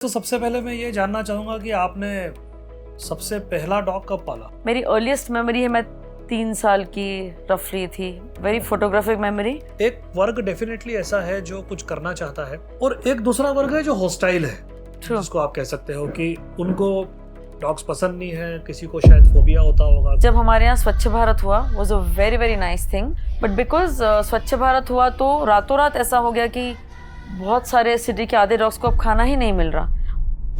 तो सबसे पहले मैं ये जानना चाहूंगा कि आपने सबसे पहला डॉग कब पाला? मेरी अर्लीस्ट मेमोरी है, मैं 3 साल की रफली थी। Very photographic memory. एक वर्ग डेफिनेटली ऐसा है जो कुछ करना चाहता है और एक दूसरा वर्ग है जो हॉस्टाइल है, जिसको आप कह सकते हो कि उनको डॉग्स पसंद नहीं है, किसी को शायद फोबिया होता होगा। जब हमारे यहाँ स्वच्छ भारत हुआ was a very very nice thing, but because स्वच्छ भारत हुआ तो रातों रात ऐसा हो गया कि बहुत सारे सिटी के आधे डॉग्स को अब खाना ही नहीं मिल रहा।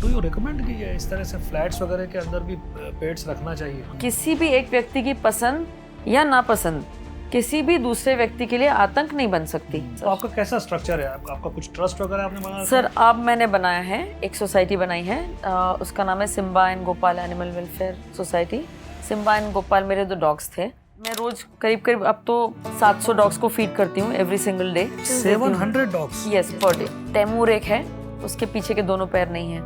डू यू रिकमेंड कि इस तरह से फ्लैट्स वगैरह के अंदर भी पेट्स रखना चाहिए? किसी भी एक व्यक्ति की पसंद या नापसंद किसी भी दूसरे व्यक्ति के लिए आतंक नहीं बन सकती। तो आपका कैसा स्ट्रक्चर है? आपका कुछ ट्रस्ट वगैरह आपने बनाया? सर अब मैंने बनाया है, एक सोसाइटी बनाई है, उसका नाम है Simba and Gopal animal welfare society. Simba and Gopal मेरे 2 डॉग्स थे। मैं रोज करीब अब तो 700 डॉग्स को फीड करती हूँ every single day. 700 dogs? Yes, per day. Taimur एक है, उसके पीछे के दोनों पैर नहीं है।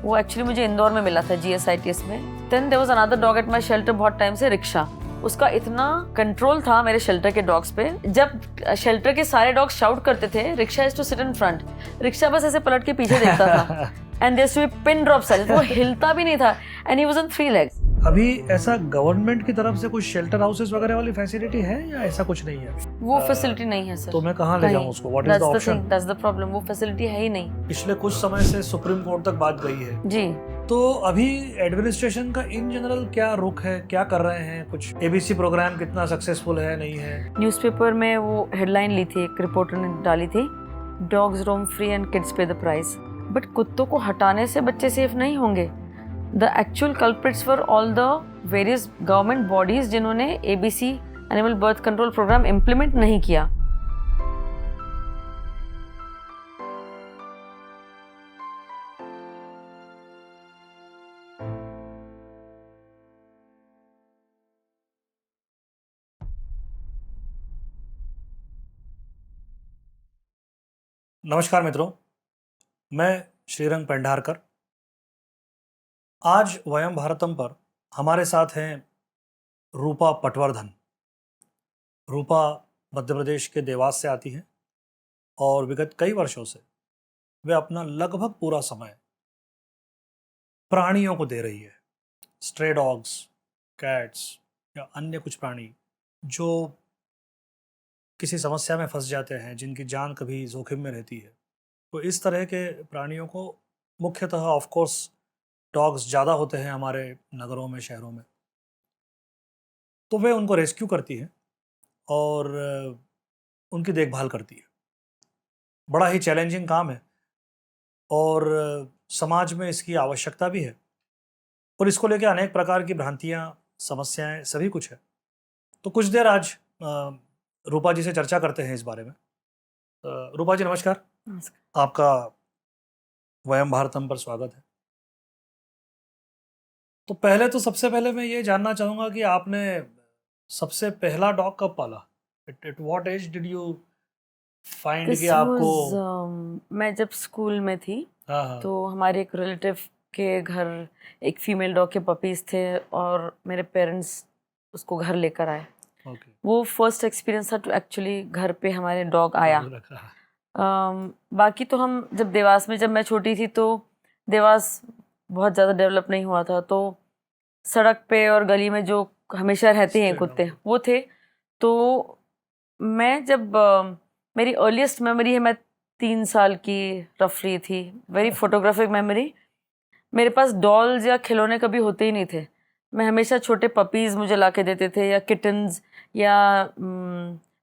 वो एक्चुअली मुझे इंदौर में मिला था GSITS में। Then there was another dog at my shelter बहुत टाइम से, रिक्शा। उसका इतना कंट्रोल था मेरे शेल्टर के डॉग्स पे, जब शेल्टर के सारे डॉग्स शाउट करते थे rickshaw is to sit in front, rickshaw बस ऐसे पलट के पीछे देखता था and there to be pin drop silence. वो हिलता भी नहीं था and he was on 3 legs। अभी ऐसा गवर्नमेंट की तरफ से कुछ शेल्टर हाउसेस वगैरह वाली फैसिलिटी है या ऐसा कुछ नहीं है? वो फैसिलिटी नहीं है सर। तो मैं कहाँ ले जाऊँ उसको? What is the option? That's the problem, वो फैसिलिटी है ही नहीं। पिछले कुछ समय से सुप्रीम कोर्ट तक बात गई है जी। तो अभी एडमिनिस्ट्रेशन का इन जनरल क्या रुख है, क्या कर रहे हैं? कुछ ABC प्रोग्राम कितना सक्सेसफुल है, नहीं है? न्यूज़पेपर में वो हेडलाइन ली थी, एक रिपोर्टर ने डाली थी, dogs roam free and kids pay the price. But कुत्तों को हटाने से बच्चे सेफ नहीं होंगे। The actual culprits for all the various government bodies जिन्होंने ABC animal birth control programme implement नहीं किया। नमस्कार मित्रों, मैं श्रीरंग पेंढारकर। आज वयम भारतम पर हमारे साथ हैं रूपा पटवर्धन। रूपा मध्य प्रदेश के देवास से आती हैं और विगत कई वर्षों से वे अपना लगभग पूरा समय प्राणियों को दे रही है। स्ट्रे डॉग्स, कैट्स या अन्य कुछ प्राणी जो किसी समस्या में फंस जाते हैं, जिनकी जान कभी जोखिम में रहती है, तो इस तरह के प्राणियों को, मुख्यतः ऑफ कोर्स डॉग्स ज़्यादा होते हैं हमारे नगरों में, शहरों में, तो वे उनको रेस्क्यू करती है और उनकी देखभाल करती है। बड़ा ही चैलेंजिंग काम है और समाज में इसकी आवश्यकता भी है और इसको लेकर अनेक प्रकार की भ्रांतियाँ, समस्याएं, सभी कुछ है। तो कुछ देर आज रूपा जी से चर्चा करते हैं इस बारे में। रूपा जी नमस्कार। नमस्कार। आपका वयम भारतम पर स्वागत है। तो पहले तो सबसे पहले मैं ये जानना चाहूँगा कि आपने सबसे पहला डॉग कब पाला? At what age did you find कि आपको? मैं जब स्कूल में थी हाँ। तो हमारे एक रिलेटिव के घर एक फीमेल डॉग के पपीज थे और मेरे पेरेंट्स उसको घर लेकर आए। Okay. वो फर्स्ट एक्सपीरियंस था टू एक्चुअली घर पे हमारे डॉग आया। बाकी तो हम जब देवास में, जब मैं छोटी थी तो देवास बहुत ज़्यादा डेवलप नहीं हुआ था, तो सड़क पे और गली में जो हमेशा रहते हैं कुत्ते वो थे। तो मैं जब मेरी अर्लीस्ट मेमोरी है, मैं 3 साल की रफली थी। Very photographic memory. मेरे पास डॉल्स या खिलौने कभी होते ही नहीं थे। मैं हमेशा छोटे पपीज़ मुझे ला के देते थे, या किटन्स, या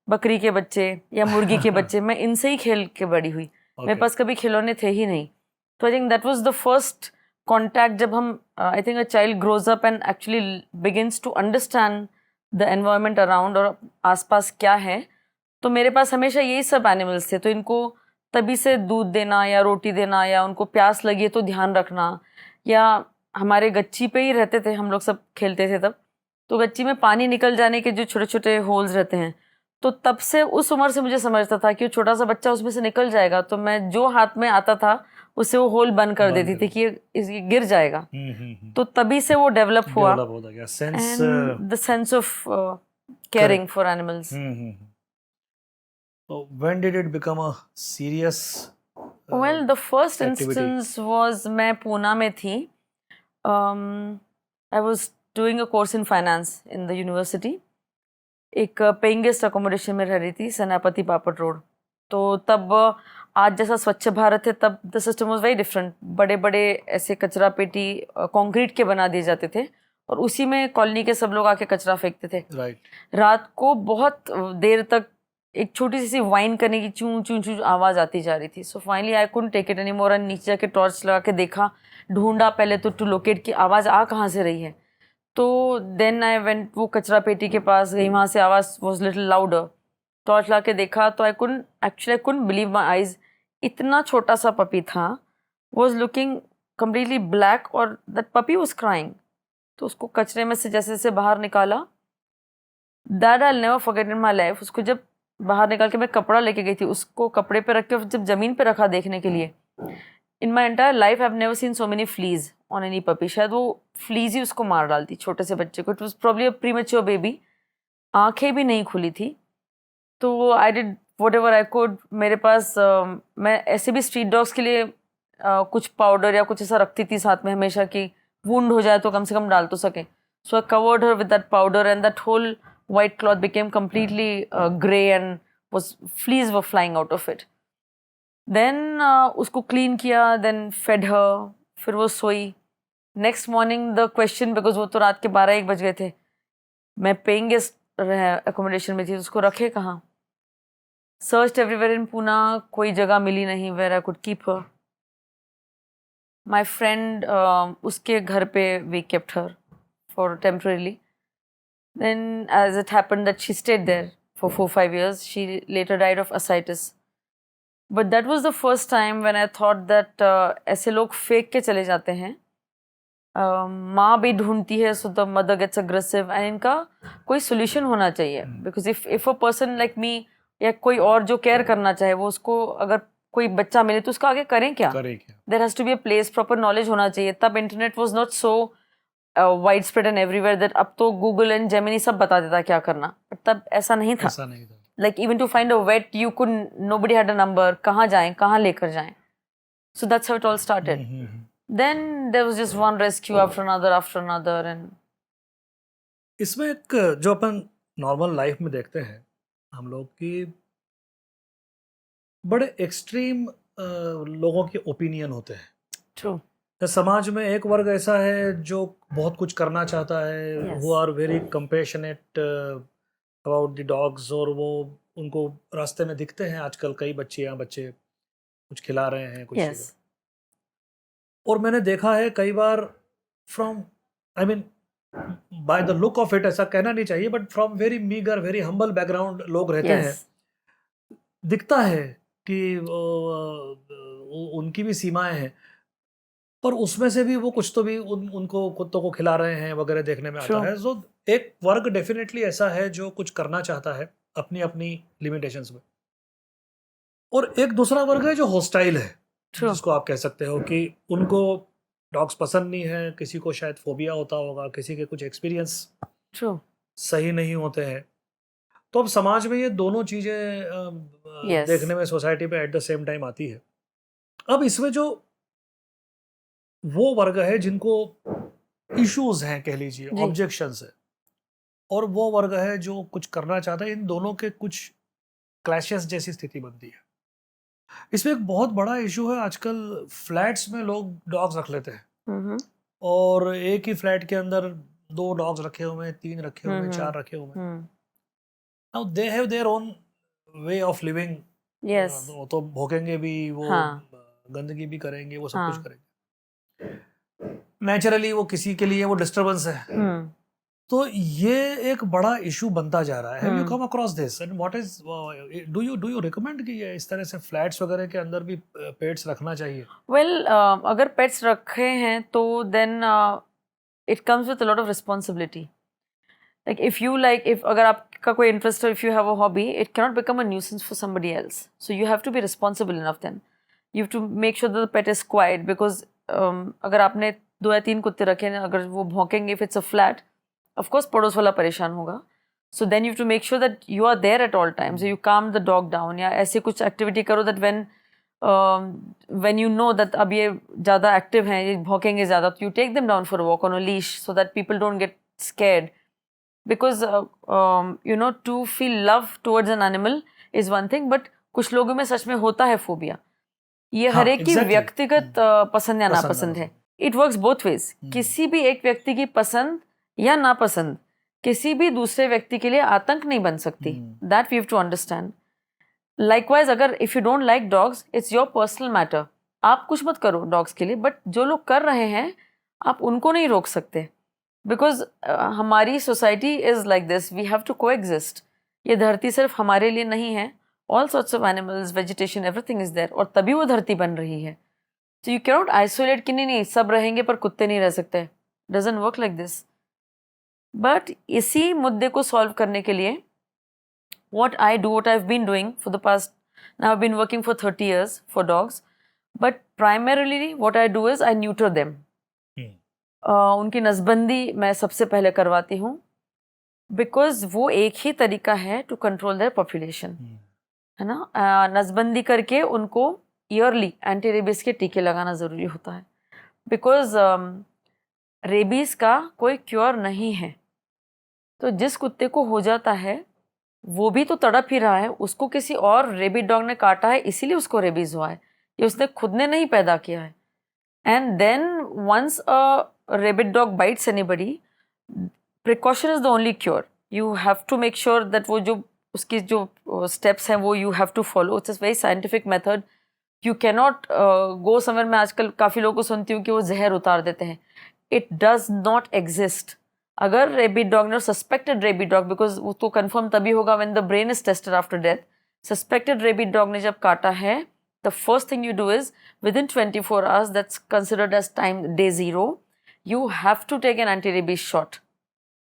बकरी के बच्चे या मुर्गी के बच्चे। मैं इनसे ही खेल के बड़ी हुई। मेरे पास कभी खिलौने थे ही नहीं। तो I think that was the first contact जब हम, I think a child grows up and actually begins to understand the environment around और आसपास क्या है। तो मेरे पास हमेशा यही सब एनिमल्स थे। तो इनको तभी से दूध देना या रोटी देना, या उनको प्यास लगी है तो ध्यान रखना, या हमारे गच्ची पे ही रहते थे हम लोग, सब खेलते थे तब। तो गच्ची में पानी निकल जाने के जो छोटे छोटे होल्स रहते हैं, तो तब से उस उम्र से मुझे समझता था कि वो छोटा सा बच्चा उसमें से निकल जाएगा, तो मैं जो हाथ में आता था उससे वो होल बंद कर देती थी कि ये गिर जाएगा। तो तभी से वो डेवलप हुआ, the sense of caring for animals. So when did it become a serious Well, the first activity? instance was मैं पूना में थी. I was doing a course in finance in the university. एक पेइंग गेस्ट अकोमोडेशन में रह रही थी, सेनापति पापड़ road. तो तब आज जैसा स्वच्छ भारत है, तब the system was very different. बड़े बड़े ऐसे कचरा पेटी कंक्रीट के बना दिए जाते थे और उसी में कॉलोनी के सब लोग आके कचरा फेंकते थे. रात को बहुत देर तक एक छोटी सी वाइन करने की चूं चूं चूं आवाज़ आती जा रही थी. So finally I couldn't take it any more एंड नीचे जाके टॉर्च लगा के देखा, ढूंढा पहले तो टू लोकेट की आवाज़ आ कहाँ से रही है. तो देन आई वेंट, वो कचरा पेटी के पास गई, वहाँ से आवाज़ वॉज लिटिल लाउडर. टॉर्च ला के देखा तो I couldn't believe my eyes. इतना छोटा सा पपी था, वॉज लुकिंग कम्प्लीटली ब्लैक और दैट पपी वॉज क्राइंग. तो उसको कचरे में से जैसे जैसे बाहर निकाला, that I never forget in my life. उसको जब बाहर निकाल के मैं कपड़ा लेके गई थी, उसको कपड़े पे रख के जब ज़मीन पे रखा देखने के लिए, in my entire life I have never seen so many fleas on any puppy. शायद वो फ्लीज ही उसको मार डालती छोटे से बच्चे को. It was probably a premature baby. आँखें भी नहीं खुली थी. तो I did what ever I could. मेरे पास मैं ऐसे भी स्ट्रीट डॉग्स के लिए कुछ पाउडर या कुछ ऐसा रखती थी साथ में हमेशा, कि वुंड हो जाए तो कम से कम डाल तो सके. So I covered her with that powder and that whole white cloth became completely grey and fleas were flying out of it. Then उसको clean किया, then fed her, फिर वो सोई. Next morning the question, because वो तो रात के 12-1 बज गए थे, मैं paying guest accommodation में थी, उसको रखे कहाँ. Searched everywhere in Pune, कोई जगह मिली नहीं where I could keep her. My friend उसके घर पे we kept her for temporarily. Then as it happened that she stayed there for 4-5 years. She later died of ascites. But that was the first time when I thought that ऐसे लोग फेंक के चले जाते हैं. माँ भी ढूंढती है, so the mother gets aggressive and इनका कोई solution होना चाहिए. Because if a person like me या कोई और जो केयर करना चाहे, वो उसको अगर कोई बच्चा मिले तो उसका आगे करें क्या? There has to be a place, proper knowledge होना चाहिए. तब internet was not so widespread and everywhere that अब तो Google and Gemini सब बता देता क्या करना. But तब ऐसा नहीं था. Like even to find a vet, you couldn't, nobody had a number. कहाँ जाएं, कहाँ लेकर जाएं. So that's how it all started. Then there was just one rescue after another and इसमें एक जो अपन नॉर्मल लाइफ में देखते हैं हम लोग की, बड़े एक्सट्रीम लोगों के ओपिनियन होते हैं. True. समाज में एक वर्ग ऐसा है जो बहुत कुछ करना चाहता है, who are very compassionate about the dogs, और वो उनको रास्ते में दिखते हैं आजकल कई बच्चे कुछ खिला रहे हैं कुछ. और मैंने देखा है कई बार from, I mean by the look of it, ऐसा कहना नहीं चाहिए, but from very meagre very humble background लोग रहते हैं. दिखता है कि उनकी भी सीमाएं हैं, पर उसमें से भी वो कुछ तो भी उनको कुत्तों को खिला रहे हैं वगैरह देखने में आता है. सो एक वर्ग डेफिनेटली ऐसा है जो कुछ करना चाहता है अपनी अपनी लिमिटेशंस में, और एक दूसरा वर्ग है जो हॉस्टाइल है, जिसको आप कह सकते हो कि उनको डॉग्स पसंद नहीं है. किसी को शायद फोबिया होता होगा, किसी के कुछ एक्सपीरियंस सही नहीं होते हैं. तो अब समाज में ये दोनों चीज़ें देखने में सोसाइटी पे एट द सेम टाइम आती है. अब इसमें जो वो वर्ग है जिनको इश्यूज हैं, कह लीजिए ऑब्जेक्शंस है, और वो वर्ग है जो कुछ करना चाहता है, इन दोनों के कुछ क्लैशेस जैसी स्थिति बनती है. इसमें एक बहुत बड़ा इशू है आजकल, फ्लैट्स में लोग डॉग्स रख लेते हैं, और एक ही फ्लैट के अंदर 2 डॉग्स रखे हुए हैं, 3 रखे हुए हैं, 4 रखे हुए हैं. Now they have their own way of living. वो तो भौंकेंगे भी, वो गंदगी भी करेंगे, वो सब कुछ करेंगे. नेचुरली वो किसी के लिए वो डिस्टर्बेंस है. तो ये एक बड़ा इशू बनता जा रहा है. Have you come across this and what is, do you recommend कि ये इस तरह से फ्लैट्स वगैरह के अंदर भी पेट्स रखना चाहिए? वेल, अगर पेट्स रखे हैं तो then it comes with a lot of responsibility. Like if अगर आपका कोई इंटरेस्ट है, if you have a hobby, it can not become a nuisance for somebody else. So you have to be responsible enough. Then you have to make sure that the pet is quiet, because अगर आपने 2 या 3 कुत्ते रखे हैं, अगर वो भौंकेंगे, if it's a flat, of course पड़ोस वाला परेशान होगा. So then you have to make sure that you are there at all times, you calm the dog down, या ऐसी कुछ एक्टिविटी करो that when when you know that अब ये ज़्यादा एक्टिव हैं, ये भौंकेंगे ज़्यादा, तो you take them down for a walk on a leash so that people don't get scared. Because you know, to feel love towards an animal is one thing, but कुछ लोगों में सच में होता है फोबिया. ये हर एक की व्यक्तिगत पसंद या नापसंद है. It works both ways. किसी भी एक व्यक्ति की पसंद या नापसंद किसी भी दूसरे व्यक्ति के लिए आतंक नहीं बन सकती. That we have to understand. Likewise अगर if you don't like dogs, it's your personal matter. आप कुछ मत करो डॉग्स के लिए, बट जो लोग कर रहे हैं आप उनको नहीं रोक सकते. बिकॉज हमारी society is like this. We have to coexist. ये धरती सिर्फ हमारे लिए नहीं है. All sorts of animals, vegetation, everything is there. और तभी वो धरती बन रही है. So you cannot isolate कि नहीं सब रहेंगे पर कुत्ते नहीं रह सकते. Doesn't work like this. But इसी मुद्दे को सॉल्व करने के लिए what I've been doing for the past, now I've been working for 30 years for dogs, but primarily what I do is I neuter them. उनकी नसबंदी मैं सबसे पहले करवाती हूँ, because वो एक ही तरीका है to control their population, है ना. नसबंदी करके उनको ईयरली एंटी रेबीज के टीके लगाना ज़रूरी होता है. बिकॉज रेबीज का कोई क्योर नहीं है. तो जिस कुत्ते को हो जाता है वो भी तो तड़प ही रहा है. उसको किसी और रेबिड डॉग ने काटा है इसीलिए उसको रेबीज हुआ है. ये उसने खुद ने नहीं पैदा किया है. And then once a rabid dog bites anybody, precaution is the only cure. You have to make sure that वो जो उसकी जो स्टेप्स हैं वो you have to follow. It's a very scientific method. You cannot go somewhere. मैं आजकल काफ़ी लोगों को सुनती हूँ कि वो जहर उतार देते हैं. It does not exist. अगर रेबिड डॉग ने, सस्पेक्टेड रेबिड डॉग, बिकॉज वो तो कन्फर्म तभी होगा when the brain is tested after death. Suspected rabid dog ने जब काटा है, the first thing you do is within 24 hours, that's considered as time day 0, you have to take an anti rabies shot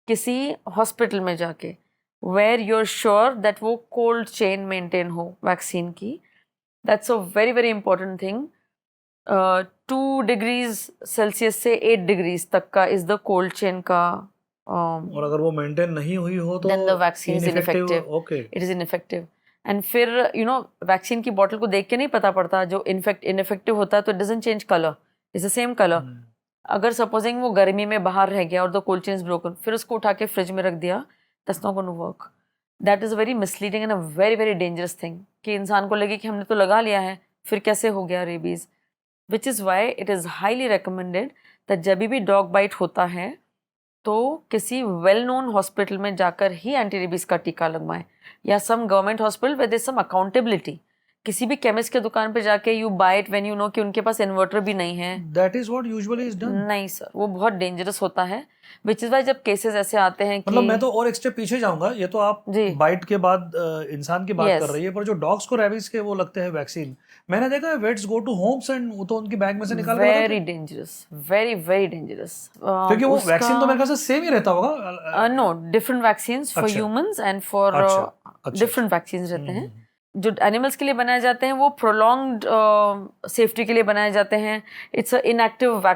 किसी hospital में जाके, where you are sure that वो cold chain maintain हो vaccine की. That's a very very important thing. 2 degrees Celsius से 8 degrees तक का is the cold chain का. और अगर वो मेंटेन नहीं हुई हो तो then the vaccine is ineffective. Okay. It is ineffective. And फिर you know वैक्सीन की बॉटल को देख के नहीं पता पड़ता. जो ineffective होता है तो it doesn't change color. It's the same color. अगर सपोजिंग वो गर्मी में बाहर रह गया और the cold chain is broken, फिर उसको उठा के फ्रिज में रख दिया, that's not going to work. That is very misleading and a very very dangerous thing. कि इंसान को लगे कि हमने तो लगा लिया है फिर कैसे हो गया rabies. Which is why it is highly recommended that जब भी डॉग बाइट होता है तो किसी वेल नोन हॉस्पिटल में जाकर ही एंटी रेबीज़ का टीका लगवाएं, या some government hospital with some accountability. किसी भी केमिस्ट के दुकान पे जाके you buy it when you know कि उनके पास इन्वर्टर भी नहीं है. That is what usually is done. नहीं सर, वो बहुत डेंजरस होता है. विच इज वाई जब केसेस ऐसे आते हैं कि मतलब मैं तो और एक स्टेप पीछे जाऊंगा. ये तो आप बाइट के बाद इंसान की बात कर रही है, पर जो डॉग्स को रेबीज के वो लगते हैं वैक्सीन, मैंने देखा है vets go to homes and वो तो उनकी बैग में से निकाल के लगाते हैं. Very dangerous, very very dangerous. क्योंकि वो वैक्सीन तो मेरे ख्याल से सेम ही रहता होगा. No, different vaccines for humans and for different vaccines रहते हैं. जो एनिमल्स के लिए बनाए जाते हैं वो प्रोलॉन्ग्ड सेफ्टी के लिए बनाए जाते हैं. It's a inactive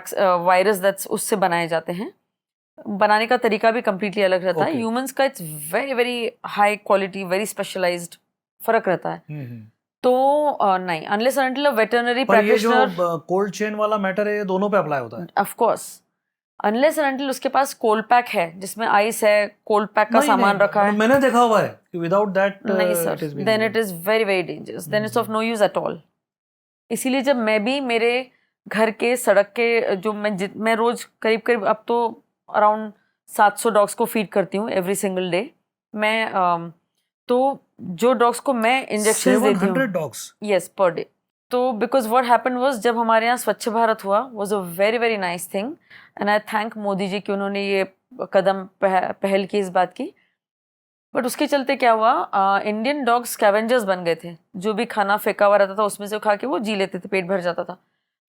virus that's उससे बनाए जाते हैं. बनाने का तरीका भी कम्प्लीटली अलग रहता है. ह्यूमंस का it's very very high quality, very specialised, फर्क रहता है. तो नहीं, unless and until a veterinary practitioner. जो कोल्ड चेन वाला मैटर है ये दोनों पे अप्लाई होता है. Of course, unless and until उसके पास कोल्ड पैक है जिसमें आइस है, कोल्ड पैक का सामान रखा है. मैंने देखा हुआ है कि विदाउट दैट नहीं sir, then it is very very dangerous. Then it's of no use at all. इसीलिए जब मैं भी मेरे घर के सड़क के जो मैं रोज करीब करीब अब तो अराउंड 700 डॉग्स को फीड करती हूँ एवरी सिंगल डे. मैं तो जो डॉग्स को मैं इंजेक्शन देती हूँ 700 डॉग्स, यस, पर डे. तो बिकॉज व्हाट हैपन वाज, जब हमारे यहाँ स्वच्छ भारत हुआ, was a very very nice thing and I thank Modi ji कि उन्होंने ये कदम पहल की इस बात की. बट उसके चलते क्या हुआ, इंडियन डॉग स्कैवेंजर्स बन गए थे. जो भी खाना फेंका हुआ रहता था उसमें से खा के वो जी लेते थे, पेट भर जाता था.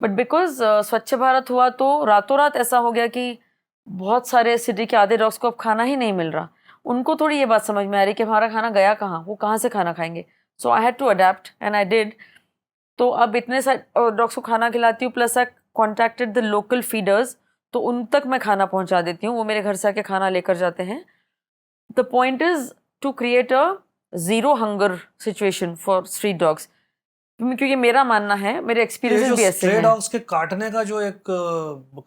बट बिकॉज स्वच्छ भारत हुआ तो रातों रात ऐसा हो गया कि बहुत सारे सिटी के आधे डॉग्स को अब खाना ही नहीं मिल रहा. उनको थोड़ी ये बात समझ में आ रही कि हमारा खाना गया कहाँ, वो कहाँ से खाना खाएंगे. So I had to adapt and I did. तो अब इतने सारे डॉग्स को खाना खिलाती हूँ, plus I contacted the local feeders, तो उन तक मैं खाना पहुँचा देती हूँ. वो मेरे घर से आके खाना लेकर जाते हैं. The point is to create a zero hunger situation for street dogs. क्योंकि मेरा मानना है, मेरे ये एक्सपीरियंसेस जो भी ऐसे स्ट्रे हैं। डॉग्स के काटने का जो एक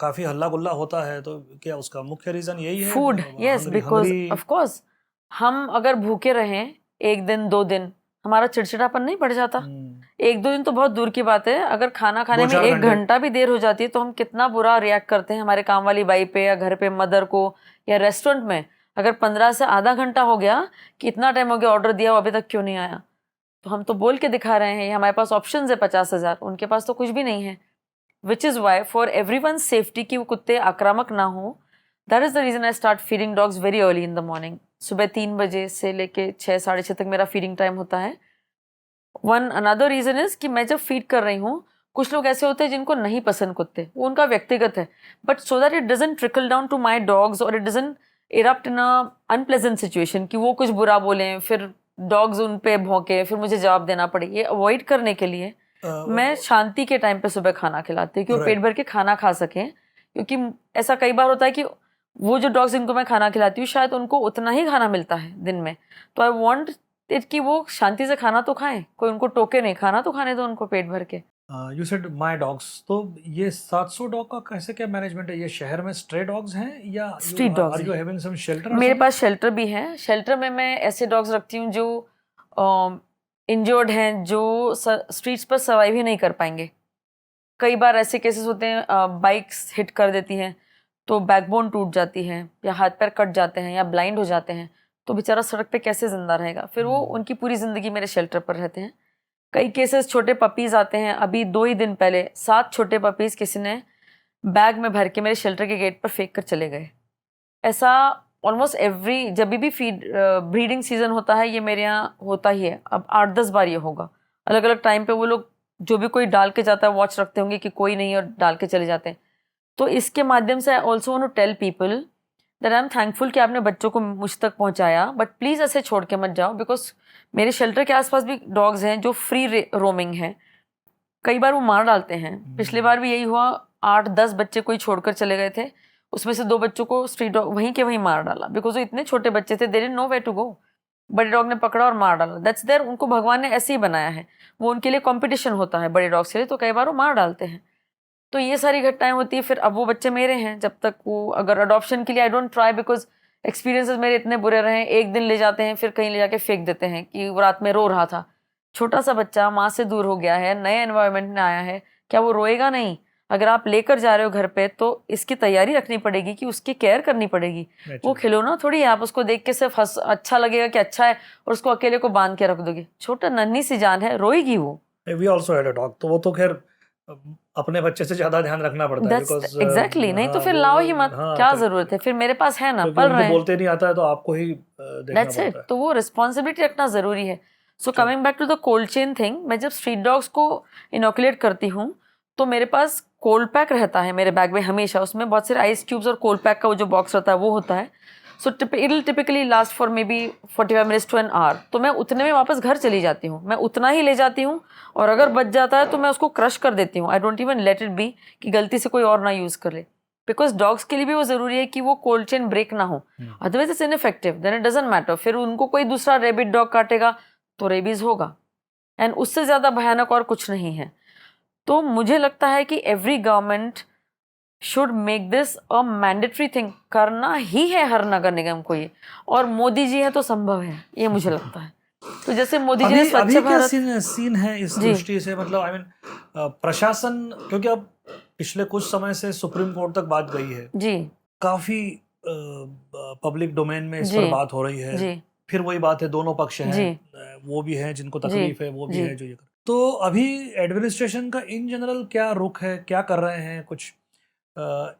काफी हल्ला गुल्ला होता है, तो क्या उसका मुख्य रीजन यही है? Food, yes, Hungary because Hungary of course हम अगर भूखे रहें 1 दिन 2 दिन, हमारा चिड़चिड़ापन नहीं बढ़ जाता। 1 2 दिन तो बहुत दूर की बात है, अगर खाना खाने में 2-4 1 घंटे। घंटा भी देर हो जाती है तो हम कितना बुरा रिएक्ट करते हैं हमारे काम वाली बाई पे, या घर पे मदर को, या रेस्टोरेंट में अगर 15 से आधा घंटा हो गया कि इतना टाइम हो गया ऑर्डर दिया, वो अभी तक क्यों नहीं आया, तो हम तो बोल के दिखा रहे हैं हमारे पास ऑप्शंस है 50,000, उनके पास तो कुछ भी नहीं है। विच is Y for everyone safety की वो कुत्ते आक्रामक ना हो, that is the reason I start feeding dogs very early in the morning. सुबह 3 बजे से लेके 6 साढ़े 6 तक मेरा फीडिंग टाइम होता है। वन अनदर रीज़न इज़ कि मैं जब फीड कर रही हूँ, कुछ लोग ऐसे होते हैं जिनको नहीं पसंद कुत्ते, वो उनका व्यक्तिगत है, but so that it doesn't trickle down to my dogs और it doesn't erupt in a unpleasant situation कि वो कुछ बुरा बोलें, फिर डॉग्स उन पे भौंके, फिर मुझे जवाब देना पड़े। ये अवॉइड करने के लिए मैं शांति के टाइम पे सुबह खाना खिलाती हूँ कि वो पेट भर के खाना खा सकें, क्योंकि ऐसा कई बार होता है कि वो जो डॉग्स जिनको मैं खाना खिलाती हूँ शायद उनको उतना ही खाना मिलता है दिन में, तो आई वांट इट कि वो शांति से खाना तो खाएं, कोई उनको टोके नहीं, खाना तो खाने दो उनको पेट भर के। यू सेड माय डॉग्स, तो ये 700 डॉग का कैसे क्या मैनेजमेंट है? ये शहर में स्ट्रे डॉग्स हैं या street dogs are you having some shelter? मेरे पास शेल्टर भी है। शेल्टर में मैं ऐसे डॉग्स रखती हूँ जो इंजर्ड हैं, जो स्ट्रीट्स पर सर्वाइव ही नहीं कर पाएंगे। कई बार ऐसे केसेस होते हैं, बाइक्स हिट कर देती हैं तो बैकबोन टूट जाती है, या हाथ पैर कट जाते हैं, या ब्लाइंड हो जाते हैं, तो बेचारा सड़क पे कैसे जिंदा रहेगा, फिर वो उनकी पूरी जिंदगी मेरे शेल्टर पर रहते हैं। कई केसेस छोटे पपीज आते हैं, अभी 2 ही दिन पहले 7 छोटे पपीज किसी ने बैग में भर के मेरे शेल्टर के गेट पर फेंक कर चले गए। ऐसा ऑलमोस्ट एवरी, जब भी फीड ब्रीडिंग सीजन होता है ये मेरे यहाँ होता ही है। अब 8-10 बार ये होगा, अलग अलग टाइम पे वो लोग जो भी कोई डाल के जाता है वॉच रखते होंगे कि कोई नहीं, और डाल के चले जाते हैं। तो इसके माध्यम से I also want to tell people that I am thankful कि आपने बच्चों को मुझ तक पहुंचाया, बट प्लीज़ ऐसे छोड़ के मत जाओ, बिकॉज मेरे शेल्टर के आसपास भी डॉग्स हैं जो फ्री रोमिंग हैं, कई बार वो मार डालते हैं। पिछली बार भी यही हुआ, 8-10 बच्चे कोई छोड़कर चले गए थे, उसमें से 2 बच्चों को स्ट्रीट डॉग वहीं के वहीं मार डाला, बिकॉज वो इतने छोटे बच्चे थे, they didn't know where to go, बड़े डॉग ने पकड़ा और मार डाला। दैट्स देयर, उनको भगवान ने ऐसे ही बनाया है, वो उनके लिए कंपटीशन होता है बड़े डॉग्स के लिए, तो कई बार वो मार डालते हैं। तो ये सारी घटनाएं होती है। फिर अब वो बच्चे मेरे हैं, जब तक वो, अगर अडॉप्शन के लिए I don't try, because experiences मेरे इतने बुरे रहे, एक दिन ले जाते हैं फिर कहीं ले जाके फेंक देते हैं कि वो रात में रो रहा था। छोटा सा बच्चा माँ से दूर हो गया है, नए एनवायरनमेंट में आया है, क्या वो रोएगा नहीं? अगर आप लेकर जा रहे हो घर पे तो इसकी तैयारी रखनी पड़ेगी कि उसकी केयर करनी पड़ेगी। वो खिलौना थोड़ी है आप उसको देख के सिर्फ अच्छा लगेगा कि अच्छा है और उसको अकेले को बांध के रख दोगे। छोटा नन्ही सी जान है, रोएगी वो। We also had a dog, तो वो तो खैर अपने बच्चे से ज्यादा ध्यान रखना पड़ता है, बिकॉज एग्जैक्टली नहीं तो फिर लाओ ही मत, क्या जरूरत है, फिर मेरे पास है ना, पल रहे हैं, बोलते नहीं आता है तो आपको ही देखना दैट्स पड़ता इट। है। तो वो रिस्पॉन्सिबिलिटी रखना जरूरी है। So coming back to the cold chain thing, मैं जब स्ट्रीट डॉग्स को इनोकुलेट करती हूँ तो मेरे पास कोल्ड पैक रहता है मेरे बैग में हमेशा, उसमें बहुत सारे आइस क्यूब्स और कोल्ड पैक का वो जो बॉक्स रहता है वो होता है। So it will typically last for maybe 45 minutes to an hour, तो मैं उतने में वापस घर चली जाती हूँ, मैं उतना ही ले जाती हूँ, और अगर बच जाता है तो मैं उसको क्रश कर देती हूँ। I don't even let it be कि गलती से कोई और ना यूज़ कर ले, बिकॉज डॉग्स के लिए भी वो ज़रूरी है कि वो कोल्ड चेन ब्रेक ना हो, otherwise it's ineffective, then it doesn't matter. फिर उनको कोई दूसरा रेबिड डॉग काटेगा तो रेबीज़ होगा, एंड उससे ज़्यादा भयानक और कुछ नहीं है। तो मुझे लगता है कि every government should make this a mandatory thing, करना ही है हर नगर निगम को ये, और मोदी जी है तो संभव है, ये मुझे लगता है। तो जैसे मोदी जी ने स्वच्छ भारत, सीन है इस दृष्टि से, मतलब आई मीन प्रशासन, क्योंकि अब पिछले कुछ समय से सुप्रीम कोर्ट तक बात गई है जी, काफी पब्लिक डोमेन में इस पर बात हो रही है जी, फिर वही बात है, दोनों पक्ष हैं, वो भी हैं जिनको तकलीफ है, वो भी है जो ये कर। तो अभी एडमिनिस्ट्रेशन का इन जनरल क्या रुख है, क्या कर रहे हैं? कुछ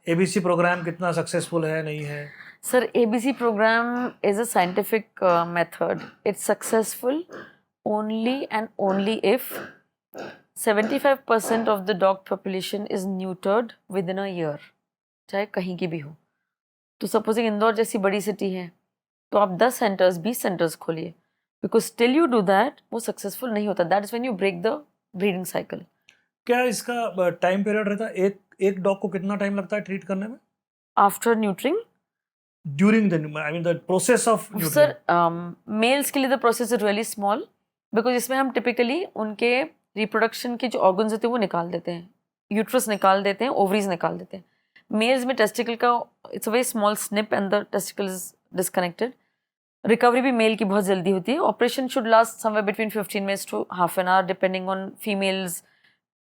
एबीसी प्रोग्राम कितना सक्सेसफुल है, नहीं है? Sir, ABC programme is a scientific method, it's successful only and only if 75% of the dog population is neutered within a year, चाहे कहीं की भी हो। तो सपोजिंग इंदौर जैसी बड़ी सिटी है तो आप 10 सेंटर्स 20 सेंटर्स खोलिए, because till you do that वो सक्सेसफुल नहीं होता। That is when you break the breeding cycle. क्या इसका टाइम पीरियड रहता है? एक डॉग को कितना टाइम लगता है ट्रीट करने में after neutering? During the I mean the process of sir, males के लिए the process is really small, because इसमें हम टिपिकली उनके रिप्रोडक्शन के जो ऑर्गन्स होते हैं वो निकाल देते हैं, यूट्रस निकाल देते हैं, ओवरीज निकाल देते हैं। मेल्स में टेस्टिकल का it's a very small snip and the testicle is disconnected. Recovery भी मेल की बहुत जल्दी होती है। Operation should last somewhere between 15 minutes to half an hour depending on females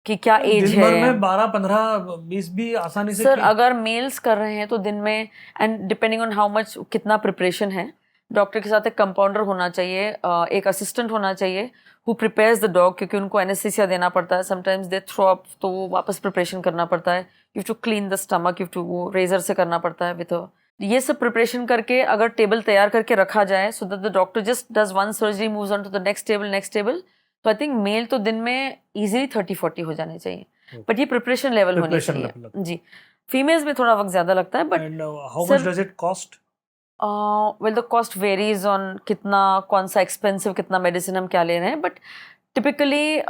कि क्या एज दिन भर है। में 12, 15, 20 भी आसानी से सर अगर मेल्स कर रहे हैं तो दिन में, and depending on how much कितना प्रिपरेशन है, डॉक्टर के साथ एक कंपाउंडर होना चाहिए, एक असिस्टेंट होना चाहिए हु प्रिपेयर्स द डॉग, क्योंकि उनको एनेस्थीसिया देना पड़ता है। समटाइम्स दे थ्रो अप, तो वो वापस प्रिपरेशन करना पड़ता है। You to clean the stomach, you to वो रेजर से करना पड़ता है विथ ये सब प्रिपरेशन करके अगर टेबल तैयार करके रखा जाए so that the doctor just does one surgery, moves on to the next table, तो आई थिंक मेल तो दिन में इजीली 30-40 हो जाने चाहिए, बट ये प्रिपरेशन लेवल होनी चाहिए जी। फीमेल्स में थोड़ा वक्त ज्यादा लगता है, but how much does it cost? Well the cost varies on कितना, कौन सा एक्सपेंसिव, कितना मेडिसिन हम क्या ले रहे हैं, बट टिपिकली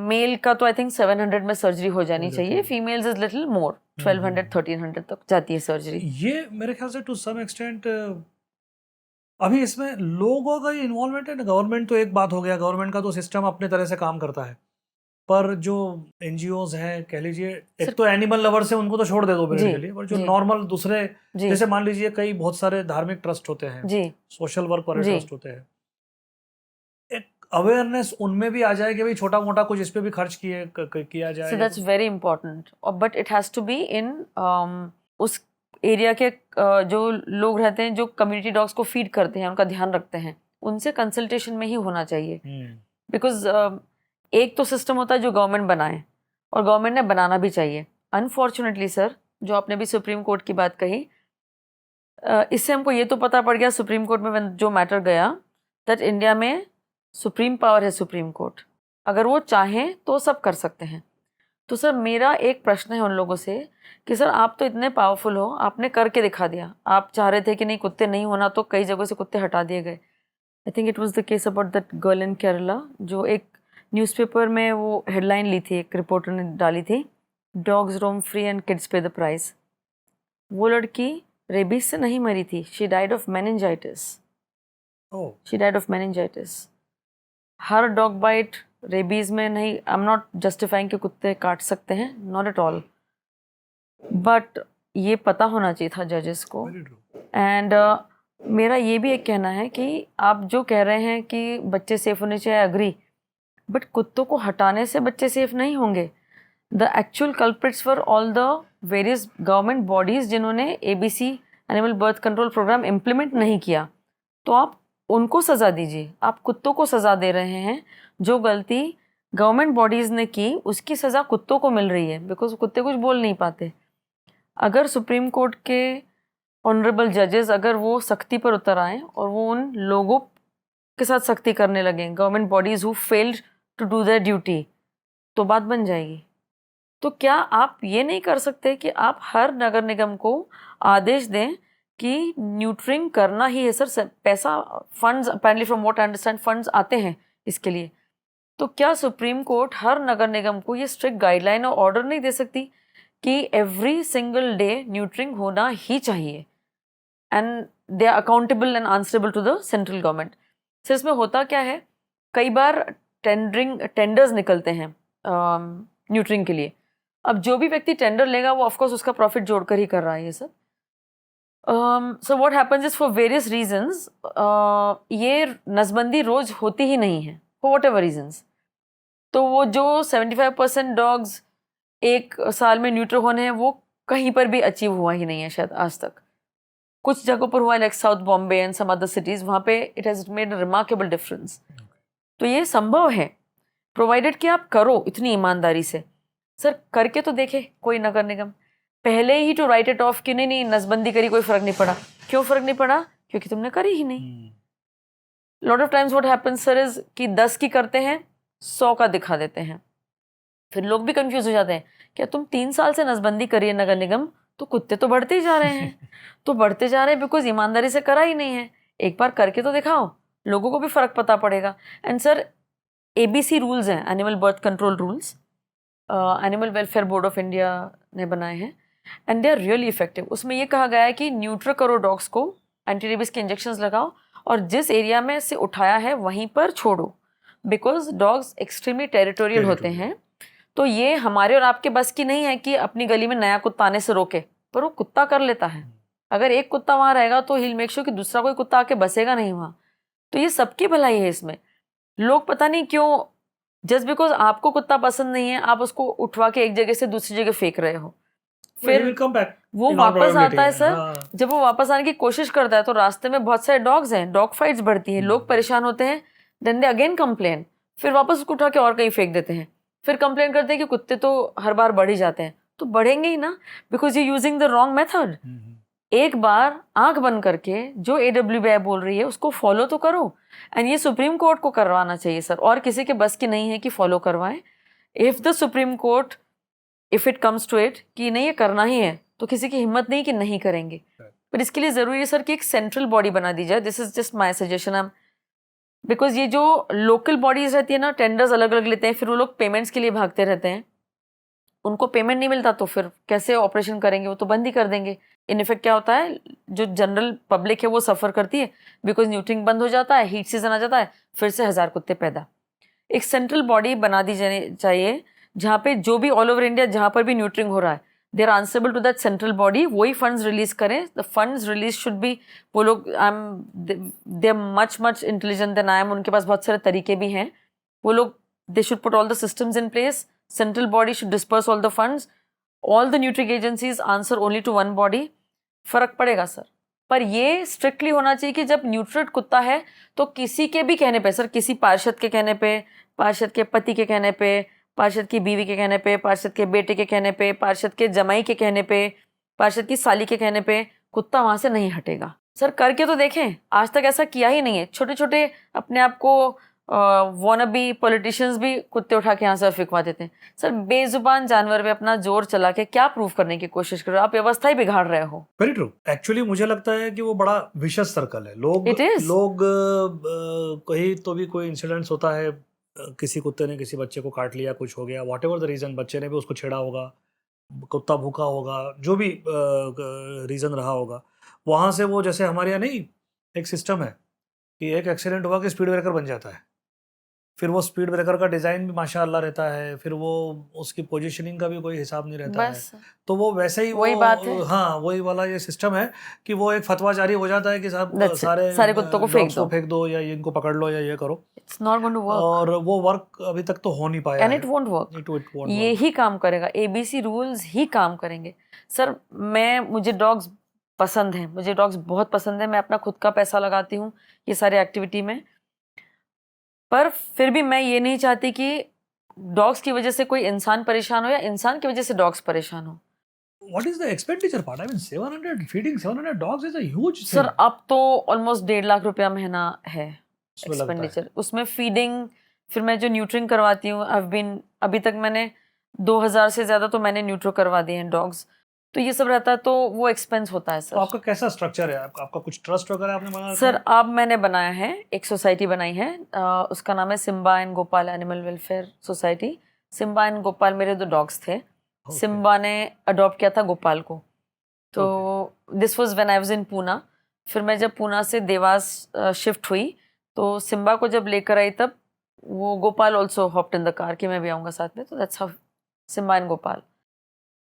मेल का तो आई थिंक 700 में सर्जरी हो जानी चाहिए। फीमेल्स इज लिटिल मोर, 1200-1300 तक जाती है सर्जरी। ये मेरे ख्याल से टू सम एक्सटेंट अभी इसमें लोगों का इन्वॉल्वमेंट है ना। गवर्नमेंट तो एक बात हो गया, गवर्नमेंट का तो सिस्टम अपने तरह से काम करता है, पर जो एनजीओज हैं कह लीजिए, एक तो एनिमल लवर्स है उनको तो छोड़ दे दो ब्रीड के लिए, पर जो नॉर्मल दूसरे, जैसे मान लीजिए कई बहुत सारे धार्मिक ट्रस्ट होते हैं, सोशल वर्क वाले ट्रस्ट होते हैं, एक अवेयरनेस उनमें भी आ जाए कि भाई छोटा मोटा कुछ इस पे भी खर्च किया जाए। So that's very important, but it has to be in उस एरिया के जो लोग रहते हैं, जो कम्युनिटी डॉग्स को फीड करते हैं, उनका ध्यान रखते हैं, उनसे कंसल्टेशन में ही होना चाहिए। बिकॉज एक तो सिस्टम होता है जो गवर्नमेंट बनाए, और गवर्नमेंट ने बनाना भी चाहिए। अनफॉर्चुनेटली सर, जो आपने भी सुप्रीम कोर्ट की बात कही, इससे हमको ये तो पता पड़ गया सुप्रीम कोर्ट में जो मैटर गया, दैट इंडिया में सुप्रीम पावर है सुप्रीम कोर्ट, अगर वो चाहें तो सब कर सकते हैं। तो सर मेरा एक प्रश्न है उन लोगों से कि सर आप तो इतने पावरफुल हो, आपने करके दिखा दिया। आप चाह रहे थे कि नहीं कुत्ते नहीं होना, तो कई जगहों से कुत्ते हटा दिए गए। I think it was the case about that girl in Kerala, जो एक न्यूज़पेपर में वो हेडलाइन ली थी, एक रिपोर्टर ने डाली थी, dogs roam free and kids pay the price. वो लड़की रेबीज से नहीं मरी थी, she died of meningitis. She died of meningitis. हर डॉग बाइट रेबीज में नहीं, आई एम नॉट जस्टिफाइंग कि कुत्ते काट सकते हैं, नॉट एट ऑल, बट ये पता होना चाहिए था जजेस को। एंड मेरा ये भी एक कहना है कि आप जो कह रहे हैं कि बच्चे सेफ होने चाहिए, अग्री, बट कुत्तों को हटाने से बच्चे सेफ नहीं होंगे। The actual culprits for all the various government bodies जिन्होंने ABC animal birth control programme implement नहीं किया, तो आप उनको सज़ा दीजिए। आप कुत्तों को सज़ा दे रहे हैं। जो गलती गवर्नमेंट बॉडीज़ ने की उसकी सज़ा कुत्तों को मिल रही है, बिकॉज कुत्ते कुछ बोल नहीं पाते। अगर सुप्रीम कोर्ट के ऑनरेबल जजेस अगर वो सख्ती पर उतर आएँ और वो उन लोगों के साथ सख्ती करने लगें, government bodies who failed to do their duty, तो बात बन जाएगी। तो क्या आप ये नहीं कर सकते कि आप हर नगर निगम को आदेश दें कि न्यूट्रिंग करना ही है? सर पैसा, funds, apparently from what I understand funds आते हैं इसके लिए। तो क्या सुप्रीम कोर्ट हर नगर निगम को ये स्ट्रिक्ट गाइडलाइन और ऑर्डर नहीं दे सकती कि एवरी सिंगल डे न्यूट्रिंग होना ही चाहिए, and they are accountable and answerable to the central government? Sir इसमें होता क्या है, कई बार टेंडर्स निकलते हैं न्यूट्रिंग के लिए। अब जो भी व्यक्ति टेंडर लेगा वो ऑफकोर्स उसका प्रॉफिट जोड़कर ही कर रहा है ये सब। So what happens is for various reasons ये नसबंदी रोज होती ही नहीं है, फॉर वट एवर रीजंस। तो वो जो 75% डॉग्स एक साल में न्यूट्र होने हैं वो कहीं पर भी अचीव हुआ ही नहीं है शायद आज तक। कुछ जगहों पर हुआ, like south Bombay and some other cities, वहाँ पे it has made a remarkable difference. तो ये संभव है, प्रोवाइडेड कि आप करो इतनी ईमानदारी से। सर करके तो देखे कोई नगर निगम, पहले ही टू राइट इट ऑफ कि नहीं नहीं नसबंदी करी कोई फर्क नहीं पड़ा। क्यों फर्क नहीं पड़ा? क्योंकि तुमने करी ही नहीं। Lot of times what happens sir is कि 10 की करते हैं, 100 का दिखा देते हैं। फिर लोग भी कंफ्यूज हो जाते हैं, क्या तुम 3 साल से नसबंदी करी है नगर निगम, तो कुत्ते तो बढ़ते ही जा रहे हैं। तो बढ़ते जा रहे हैं बिकॉज ईमानदारी से करा ही नहीं है। एक बार करके तो दिखाओ, लोगों को भी फर्क पता पड़ेगा। एंड सर ABC रूल्स हैं, animal birth control rules, animal welfare board of India ने बनाए हैं, and they are really effective. उसमें ये कहा गया है कि न्यूट्र करो डॉग्स को, एंटी रेबीज के इंजेक्शंस लगाओ, और जिस एरिया में से उठाया है वहीं पर छोड़ो। बिकॉज डॉग्स एक्सट्रीमली टेरिटोरियल होते हैं, तो ये हमारे और आपके बस की नहीं है कि अपनी गली में नया कुत्ता आने से रोके, पर वो कुत्ता कर लेता है। अगर एक कुत्ता वहां रहेगा तो ही मेक श्योर कि दूसरा कोई कुत्ता आके बसेगा नहीं वहां। तो ये सबकी भलाई है इसमें। लोग पता नहीं क्यों जस्ट बिकॉज आपको कुत्ता पसंद नहीं है आप उसको उठवा के एक जगह से दूसरी जगह फेंक रहे हो, फिर वो वापस आता है सर। जब वो वापस आने की कोशिश करता है तो रास्ते में बहुत सारे डॉग्स हैं, डॉग फाइट्स बढ़ती है, लोग परेशान होते हैं, देन दे अगेन कंप्लेन, फिर वापस उसको उठा के और कहीं फेंक देते हैं, फिर कंप्लेन करते हैं कि कुत्ते तो हर बार बढ़ ही जाते हैं। तो बढ़ेंगे ही ना, because you using the wrong method. एक बार आंख बंद करके जो AWBI बोल रही है उसको फॉलो तो करो, एंड ये सुप्रीम कोर्ट को करवाना चाहिए सर, और किसी के बस की नहीं है कि फॉलो करवाएं। If the supreme court if it comes to it कि नहीं ये करना ही है, तो किसी की हिम्मत नहीं कि नहीं करेंगे। पर इसके लिए जरूरी है सर कि एक सेंट्रल बॉडी बना दी जाए। This is just my suggestion. Because ये जो लोकल बॉडीज रहती है ना, टेंडर्स अलग अलग लेते हैं, फिर वो लोग पेमेंट्स के लिए भागते रहते हैं, उनको पेमेंट नहीं मिलता तो फिर कैसे ऑपरेशन करेंगे, वो तो बंद ही कर देंगे। इन इफेक्ट क्या होता है, जो जनरल पब्लिक है वो सफ़र करती है, बिकॉज न्यूट्रिंग बंद हो जाता है, हीट सीजन आ जाता है, फिर से 1000 कुत्ते पैदा। एक सेंट्रल बॉडी बना दी जानी चाहिए जहाँ पे जो भी ऑल ओवर इंडिया जहाँ पर भी न्यूट्रिंग हो रहा है, they are answerable to that central body, वही फंड्स रिलीज करें। The funds release should be, वो लोग they are much intelligent than I am, उनके पास बहुत सारे तरीके भी हैं, वो लोग they should put all the systems in place, central body should disperse all the funds, all the nutric agencies answer only to one body, फर्क पड़ेगा सर। पर ये स्ट्रिक्टली होना चाहिए कि जब न्यूट्रेट कुत्ता है तो किसी के भी कहने पे सर, किसी पार्षद के कहने पे, पार्षद के पति के कहने पे, पार्षद की बीवी के कहने पे, पार्षद के बेटे के कहने पे, पार्षद के जमाई के कहने पे, पार्षद की साली के कहने पे कुत्ता वहां से नहीं हटेगा सर। करके तो देखें, आज तक ऐसा किया ही नहीं है। छोटे छोटे अपने आप को वॉनबी पॉलिटिशियंस भी कुत्ते उठा के यहाँ से फिकवा देते हैं सर। बेजुबान जानवर पे अपना जोर चला के क्या प्रूव करने की कोशिश कर रहे हो, आप व्यवस्था ही बिगाड़ रहे हो। Very true. एक्चुअली मुझे लगता है कि वो बड़ा विशेष सर्कल है। लोग कहीं तो भी कोई इंसिडेंट्स होता है, किसी कुत्ते ने किसी बच्चे को काट लिया, कुछ हो गया, वॉट एवर द रीजन, बच्चे ने भी उसको छेड़ा होगा, कुत्ता भूखा होगा, जो भी रीजन रहा होगा, वहाँ से वो, जैसे हमारे यहाँ नहीं एक सिस्टम है कि एक एक्सीडेंट हुआ कि स्पीड ब्रेकर बन जाता है, फिर वो स्पीड ब्रेकर का डिज़ाइन भी माशाअल्लाह रहता है, फिर वो उसकी पोजीशनिंग का भी कोई हिसाब नहीं रहता है, तो वो वैसे ही वही बात है। हाँ, वही वाला ये सिस्टम है कि वो एक फतवा जारी हो जाता है कि साहब सारे कुत्तों को फेंक दो या इनको पकड़ लो या ये करो। It's not going to work, और वो वर्क अभी तक तो हो नहीं पाया, एंड इट वोंट वर्क। ये ही काम करेगा, ABC रूल्स ही काम करेंगे सर। मुझे डॉग्स पसंद हैं, मुझे डॉग्स बहुत पसंद है, मैं अपना खुद का पैसा लगाती हूँ ये सारी एक्टिविटी में, पर फिर भी मैं ये नहीं चाहती कि डॉग्स की वजह से कोई इंसान परेशान हो या इंसान की वजह से डॉग्स परेशान हो। What is the expenditure part? I mean, 700 feeding 700 dogs is a huge thing. Sir अब तो ऑलमोस्ट 1.5 लाख रुपया महीना है एक्सपेंडिचर, उसमें फीडिंग, फिर मैं जो न्यूट्रिंग करवाती हूँ, अभी तक मैंने 2000 से ज़्यादा तो मैंने न्यूट्रो करवा दिए हैं डॉग्स, तो ये सब रहता है, तो वो एक्सपेंस होता है सर। तो आपका कैसा स्ट्रक्चर है? आपका कुछ ट्रस्ट वगैरह आपने बनाया? सर अब मैंने बनाया है, एक सोसाइटी बनाई है, उसका नाम है Simba and Gopal animal welfare society. Simba and Gopal मेरे 2 डॉग्स थे, सिम्बा ने अडॉप्ट किया था गोपाल को, तो this was when I was in Poona. फिर मैं जब पूना से देवास शिफ्ट हुई तो सिम्बा को जब लेकर आई तब वो Gopal also hopped in the car कि मैं भी आऊँगा साथ में, तो that's how Simba and Gopal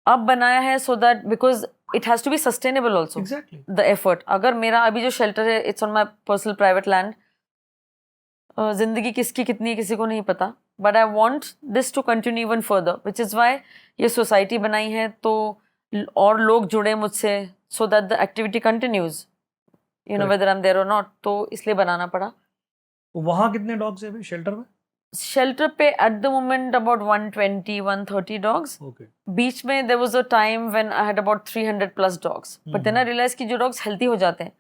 अब बनाया है, so that because it has to be sustainable also the effort. अगर मेरा अभी जो शेल्टर है it's on my personal private land, जिंदगी किसकी कितनी है किसी को नहीं पता, but I want this to continue even further, which is why ये सोसाइटी बनाई है, तो और लोग जुड़े मुझसे, so that the activity continues, you know whether I am there और नॉट, तो इसलिए बनाना पड़ा। वहाँ कितने डॉग्स हैं अभी शेल्टर में? शेल्टर पे at the moment about 120-130 dogs. बीच में there was a time when I had about 300+ dogs, but then I realise कि जो डॉग्स हेल्दी हो जाते हैं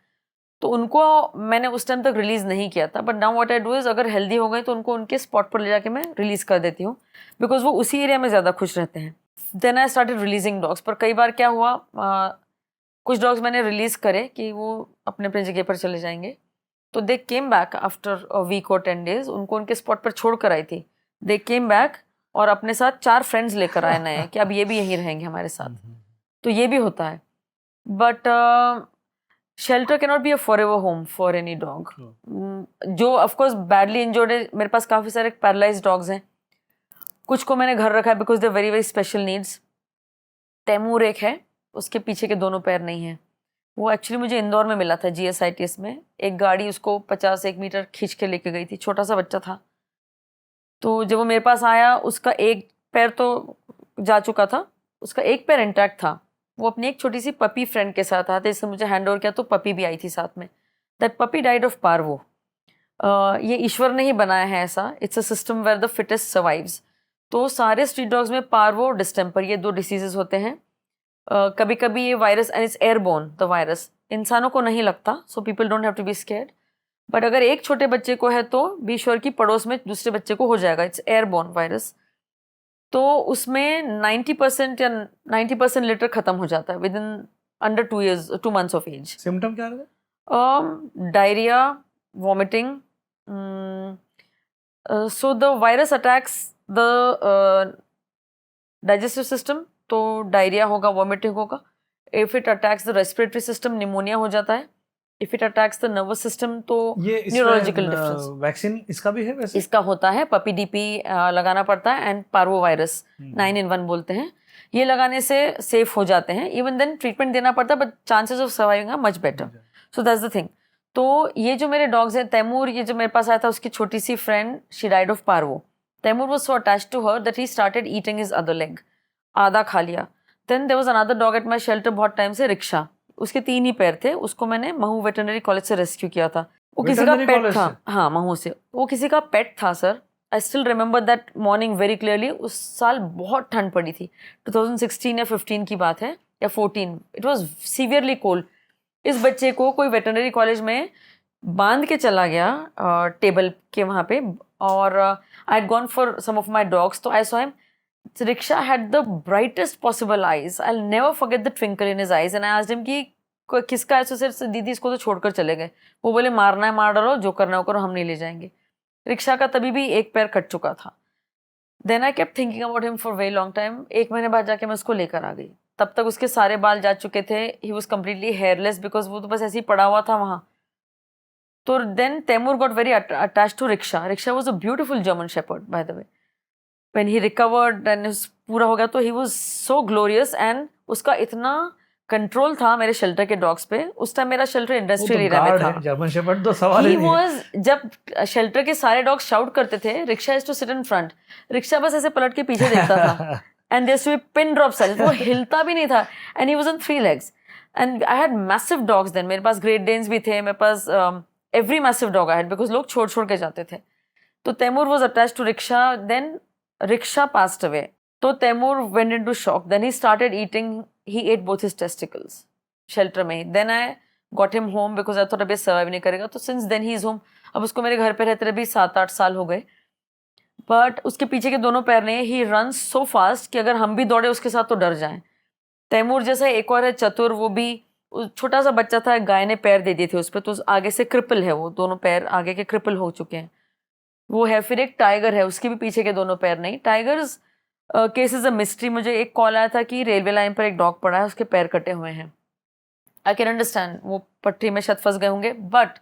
तो उनको मैंने उस टाइम तक रिलीज नहीं किया था, but now what I do is अगर हेल्दी हो गए तो उनको उनके स्पॉट पर ले जाके मैं रिलीज कर देती हूँ, बिकॉज वो उसी एरिया में ज़्यादा खुश रहते हैं। Then I started releasing dogs, पर कई बार क्या हुआ, कुछ डॉग्स मैंने रिलीज करे कि वो अपने अपने जगह पर चले जाएंगे, तो they came back after a week और 10 days, उनको उनके स्पॉट पर छोड़ कर आई थी, दे केम बैक और अपने साथ 4 फ्रेंड्स लेकर आए नए कि अब ये भी यहीं रहेंगे हमारे साथ, तो ये भी होता है। But shelter can not be a forever home for any dog. जो ऑफ कोर्स बैडली इंजर्ड है, मेरे पास काफ़ी सारे पैरालाइज्ड डॉग्स हैं, कुछ को मैंने घर रखा है because they very very special needs. Taimur एक है, उसके पीछे के दोनों पैर नहीं हैं। वो एक्चुअली मुझे इंदौर में मिला था GSITS में। एक गाड़ी उसको 51 मीटर खींच के लेके गई थी, छोटा सा बच्चा था। तो जब वो मेरे पास आया, उसका एक पैर तो जा चुका था, उसका एक पैर इंटैक्ट था। वो अपनी एक छोटी सी पपी फ्रेंड के साथ आया था, इसने मुझे हैंड ओवर किया तो पपी भी आई थी साथ में। That puppy died of parvo. ये ईश्वर ने ही बनाया है ऐसा, it's a system where the fittest survives. तो सारे स्ट्रीट डॉग्स में पार्वो और डिस्टेम्पर, ये 2 डिसीजेज होते हैं। कभी कभी ये virus, and it's airborne, the virus इंसानों को नहीं लगता, so people don't have to be scared. But अगर एक छोटे बच्चे को है तो बी श्योर की पड़ोस में दूसरे बच्चे को हो जाएगा। It's airborne virus. तो उसमें 90% या 90% लिटर खत्म हो जाता है with in under 2 months of age. Symptom क्या रहता है? Diarrhoea, vomiting. So the virus attacks the digestive system, तो डायरिया होगा, वॉमिटिंग होगा। If it attacks the respiratory system, pneumonia हो जाता है। If it attacks the nervous system, तो न्यूरोलॉजिकल डिफरेंस। वैक्सीन इसका भी है वैसे? इसका होता है, पपी डीपी लगाना पड़ता है, एंड पार्वो वायरस 9 in 1 बोलते हैं। ये लगाने से सेफ हो जाते हैं। इवन देन ट्रीटमेंट देना पड़ता है, but chances of surviving are much better. So that's the thing. तो ये जो मेरे डॉग्स हैं, तैमूर, ये जो मेरे पास आया था, उसकी छोटी सी friend, she died of parvo. Taimur was so attached to her that he started eating his other leg, आधा खा लिया। Then there was another dog at my shelter बहुत टाइम से, रिक्शा। उसके 3 ही पैर थे, उसको मैंने महू वेटरनरी कॉलेज से रेस्क्यू किया था। वो किसी का पेट था, हाँ महू से, वो किसी का पेट था sir. I still remember that morning very clearly. उस साल बहुत ठंड पड़ी थी, 2016 या 15 की बात है, या 14। It was severely cold. इस बच्चे को कोई वेटरनरी कॉलेज में बांध के चला गया टेबल के वहाँ पे, और I had gone for some of my dogs, तो I saw him. Riksha had the brightest possible eyes. I'll never forget the twinkle in his eyes. And I asked him कि किसका है? सर दीदी इसको तो छोड़कर चले गए। वो बोले मारना है मार डालो, जो करना है वो करो, हम नहीं ले जाएंगे। रिक्शा का तभी भी एक पैर कट चुका था। Then I kept thinking about him for a very long time. 1 महीने बाद जाके मैं उसको लेकर आ गई। तब तक उसके सारे बाल जा चुके थे। He was completely hairless because वो तो बस ऐसे ही पड़ा हुआ था वहाँ। तो then Taimur got very attached to Riksha. Riksha was a beautiful German Shepherd, by the way. When he recovered and पूरा हो गया, तो he was so glorious, and उसका इतना कंट्रोल था मेरे शेल्टर के डॉग्स पे। उस टाइम मेरा शेल्टर इंडस्ट्रियल एरिया में था। जर्मन शेफर्ड तो सवाल ही नहीं है। जब शेल्टर के सारे डॉग्स शाउट करते थे, rickshaw is to sit in front, rickshaw बस ऐसे पलट के पीछे देखता था। And there to be pin drop silence, वो हिलता भी नहीं था। And he was on 3 legs, and I had massive dogs then. मेरे पास ग्रेट डेन्स भी थे, मेरे पास every massive dog I had, because लोग छोड़ के जाते थे। तो Taimur was attached to Riksha. Then Riksha passed away. So Taimur went into shock. Then he started eating. He ate both his testicles. Shelter में. Then I got him home because I thought अभी survive नहीं करेगा. तो since then he is home. अब उसको मेरे घर पे रहते रहे भी 7-8 साल हो गए. But उसके पीछे के दोनों पैर नहीं. He runs so fast कि अगर हम भी दौड़े उसके साथ तो डर जाएं. तैमूर जैसा एक और है चतुर, वो भी छोटा सा बच्चा था, गाय ने पैर दे दिए थे उस पर, तो आगे से क्रिपल है, वो दोनों पैर आगे के क्रिपल हो चुके हैं, वो है। फिर एक टाइगर है, उसके भी पीछे के दोनों पैर नहीं। Tigers case is a mystery. मुझे एक कॉल आया था कि रेलवे लाइन पर एक डॉग पड़ा है, उसके पैर कटे हुए हैं। आई कैन अंडरस्टैंड, वो पटरी में शायद फंस गए होंगे, बट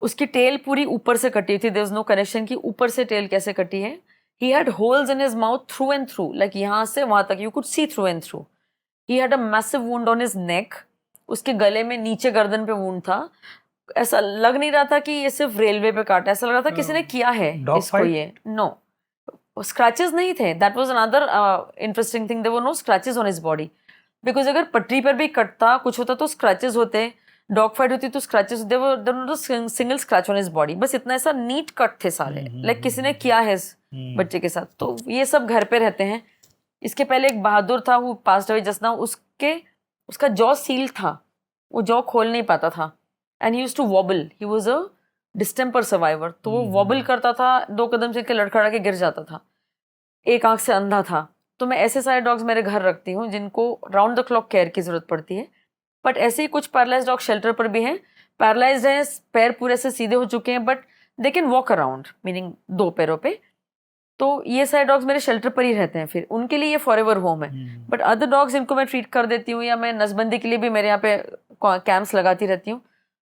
उसकी टेल पूरी ऊपर से कटी थी। देयर इज नो कनेक्शन कि ऊपर से टेल कैसे कटी है। He had holes in his mouth through and through, like यहाँ से वहां तक you could see through and through. He had a massive wound on his neck. उसके गले में नीचे गर्दन पे वुंड था। ऐसा लग नहीं रहा था कि ये सिर्फ रेलवे पे काटा, ऐसा लग रहा था किसी ने किया है इसको। ये नो स्क्रैचेस नहीं थे। That was another interesting thing, there were no scratches on his body, because अगर पटरी पर भी कटता कुछ होता तो स्क्रैचेस होते, डॉग फाइट होती तो scratches, there were not single scratch on his body. बस इतना ऐसा नीट कट थे सारे, लाइक किसी ने किया है इस बच्चे के साथ। तो ये सब घर पे रहते हैं। इसके पहले एक बहादुर था, वो पास्ड अवे जस्ट नाउ। उसका जॉ सील था, वो जॉ खोल नहीं पाता था, and he used to wobble. He was a distemper survivor, तो वो वॉबल करता था, 2 कदम से लड़खड़ा के गिर जाता था, एक आंख से अंधा था। तो मैं ऐसे सारे डॉग्स मेरे घर रखती हूँ जिनको राउंड द क्लॉक केयर की जरूरत पड़ती है। बट ऐसे ही कुछ पैरालाइज डॉग शेल्टर पर भी हैं, पैरालाइज्ड हैं, पैर पूरे से सीधे हो चुके हैं, but they can walk around, meaning 2 पैरों पे। तो ये सारे डॉग्स मेरे शेल्टर पर ही रहते हैं, फिर उनके लिए ये फॉरएवर होम है। बट अदर डॉग्स इनको मैं ट्रीट कर देती हूँ, या मैं नसबंदी के लिए भी मेरे यहाँ पे कैंप्स लगाती रहती हूँ,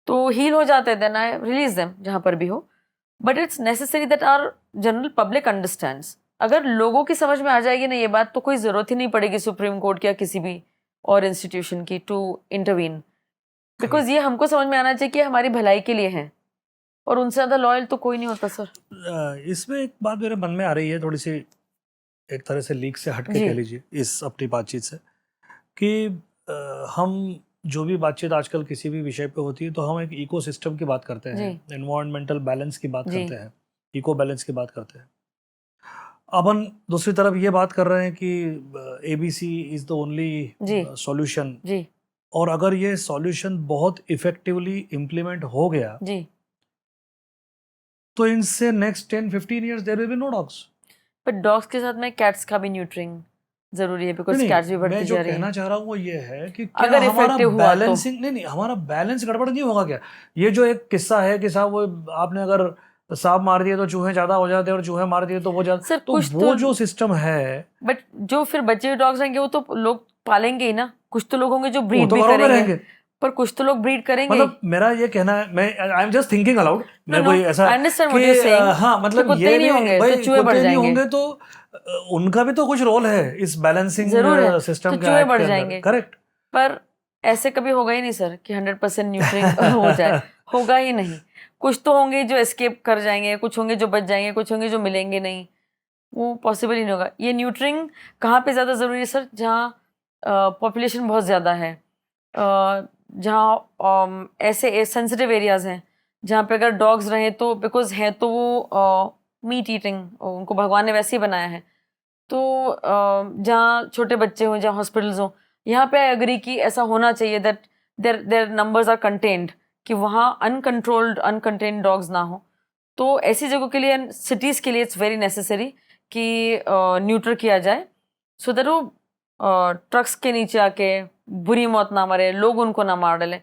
तो हील हो जाते हैं, देन आई रिलीज देम जहाँ पर भी हो. But it's necessary that our general public understands. अगर लोगों की समझ में आ जाएगी ना ये बात, तो कोई ज़रूरत ही नहीं पड़ेगी सुप्रीम कोर्ट की या किसी भी और इंस्टीट्यूशन की टू इंटरवीन. बिकॉज ये हमको समझ में आना चाहिए कि हमारी भलाई के लिए है, और उनसे ज़्यादा लॉयल तो कोई नहीं होता सर. इसमें एक बात मेरे मन में आ रही है, थोड़ी सी एक तरह से लीक से हटके जी. कह लीजिए इस अपनी बातचीत से, कि हम जो भी बातचीत आजकल किसी भी विषय पे होती है तो हम एक इकोसिस्टम की बात करते हैं, एनवायरमेंटल बैलेंस की बात जी. करते हैं, इको बैलेंस की बात करते हैं. अब हम दूसरी तरफ ये बात कर रहे हैं कि ABC is the only solution, जी. और अगर ये सॉल्यूशन बहुत इफेक्टिवली इम्प्लीमेंट हो गया जी. तो इनसे next 10-15 years there will be no dogs. But dogs के साथ में कैट्स का भी न्यूट्रिंग जरूरी है, बिकॉज नहीं, कैट्स भी मैं बढ़ती जो जा रही कहना है. चाह रहा हूँ वो ये है कि क्या अगर हमारा effective हुआ तो. बैलेंसिंग नहीं, हमारा बैलेंस गड़बड़ नहीं होगा क्या? ये जो एक किस्सा है कि साहब वो आपने अगर सांप मार दिए तो चूहे ज्यादा हो जाते हैं, और चूहे मार दिए तो वो ज्यादा, सर तो कुछ वो तो, जो सिस्टम है बट जो फिर बच्चे हुए डॉग्स रहेंगे वो तो लोग पालेंगे ही ना. कुछ तो लोग होंगे जो वो ब्रीड तो भी घरों में करेंगे, रहेंगे. पर कुछ तो लोग ब्रीड करेंगे. मतलब मेरा ये कहना है, मैं I am just thinking allowed, मैं No, कोई ऐसा I understand what कि you're saying. हाँ, मतलब तो कुत्ते ये ही नहीं होंगे भाई तो चूहे बढ़ कुत्ते नहीं जाएंगे. होंगे तो उनका भी तो कुछ रोल है इस बैलेंसिंग जरूर है, सिस्टम तो के चूहे एक्ट बढ़ के अंदर. जाएंगे. करेक्ट. पर ऐसे कभी होगा ही नहीं सर कि 100% न्यूट्रिंग हो जाए. होगा ही नहीं. कुछ तो होंगे जो एस्केप कर जाएंगे, कुछ होंगे जो बच जाएंगे, कुछ होंगे जो मिलेंगे नहीं. वो पॉसिबल ही नहीं होगा. ये न्यूट्रिंग कहाँ पे ज़्यादा ज़रूरी है सर? जहाँ पॉपुलेशन बहुत ज़्यादा है, जहाँ ऐसे सेंसिटिव एरियाज़ हैं जहाँ पे अगर डॉग्स रहें तो, बिकॉज हैं तो वो मीट ईटिंग, उनको भगवान ने वैसे ही बनाया है. तो जहाँ छोटे बच्चे हों, जहाँ हॉस्पिटल्स हों, यहाँ पे आई एग्री कि ऐसा होना चाहिए that their numbers are contained, कि वहाँ अनकंटेन्ड डॉग्स ना हो. तो ऐसी जगहों के लिए, सिटीज़ के लिए इट्स वेरी नेसेसरी कि न्यूट्र किया जाए, सो दैट वो ट्रक्स के नीचे आके बुरी मौत ना मरे, लोग उनको ना मार डालें.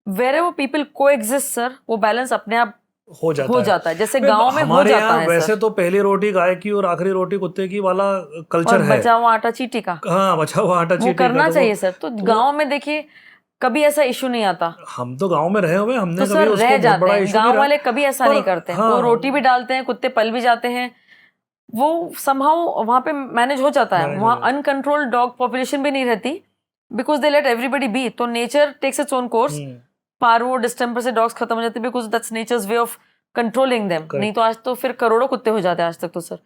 वेर वो पीपल को एग्जिस्ट सर, वो बैलेंस अपने आप हो जाता है. जैसे गांव में हो हमारे जाता यहाँ है वैसे सर. तो पहली रोटी गाय की और आखिरी रोटी कुत्ते की वाला कल्चर और है. बचा हुआ आटा चीटी का, हाँ, बचा हुआ आटा वो चीटी का. करना तो चाहिए सर. तो गांव में देखिए कभी ऐसा इशू नहीं आता. हम तो गांव में रहे हुए, हमने तो कभी सर उसको रह बहुत जाते बड़ा हैं, इशू नहीं गांव रहा. वाले कभी ऐसा पर नहीं करते हैं. हाँ, वो रोटी भी डालते हैं, कुत्ते पल भी जाते हैं, वो समहाउ वहाँ पे मैनेज हो जाता है. वहाँ अनकंट्रोल्ड डॉग पॉपुलेशन भी नहीं रहती, because they let everybody be. तो nature takes its own course. Parvo distemper से डॉग्स खत्म हो जाते हैं, because that's nature's way of controlling them. नहीं तो आज तो फिर करोड़ों कुत्ते हो जाते हैं आज तक तो sir.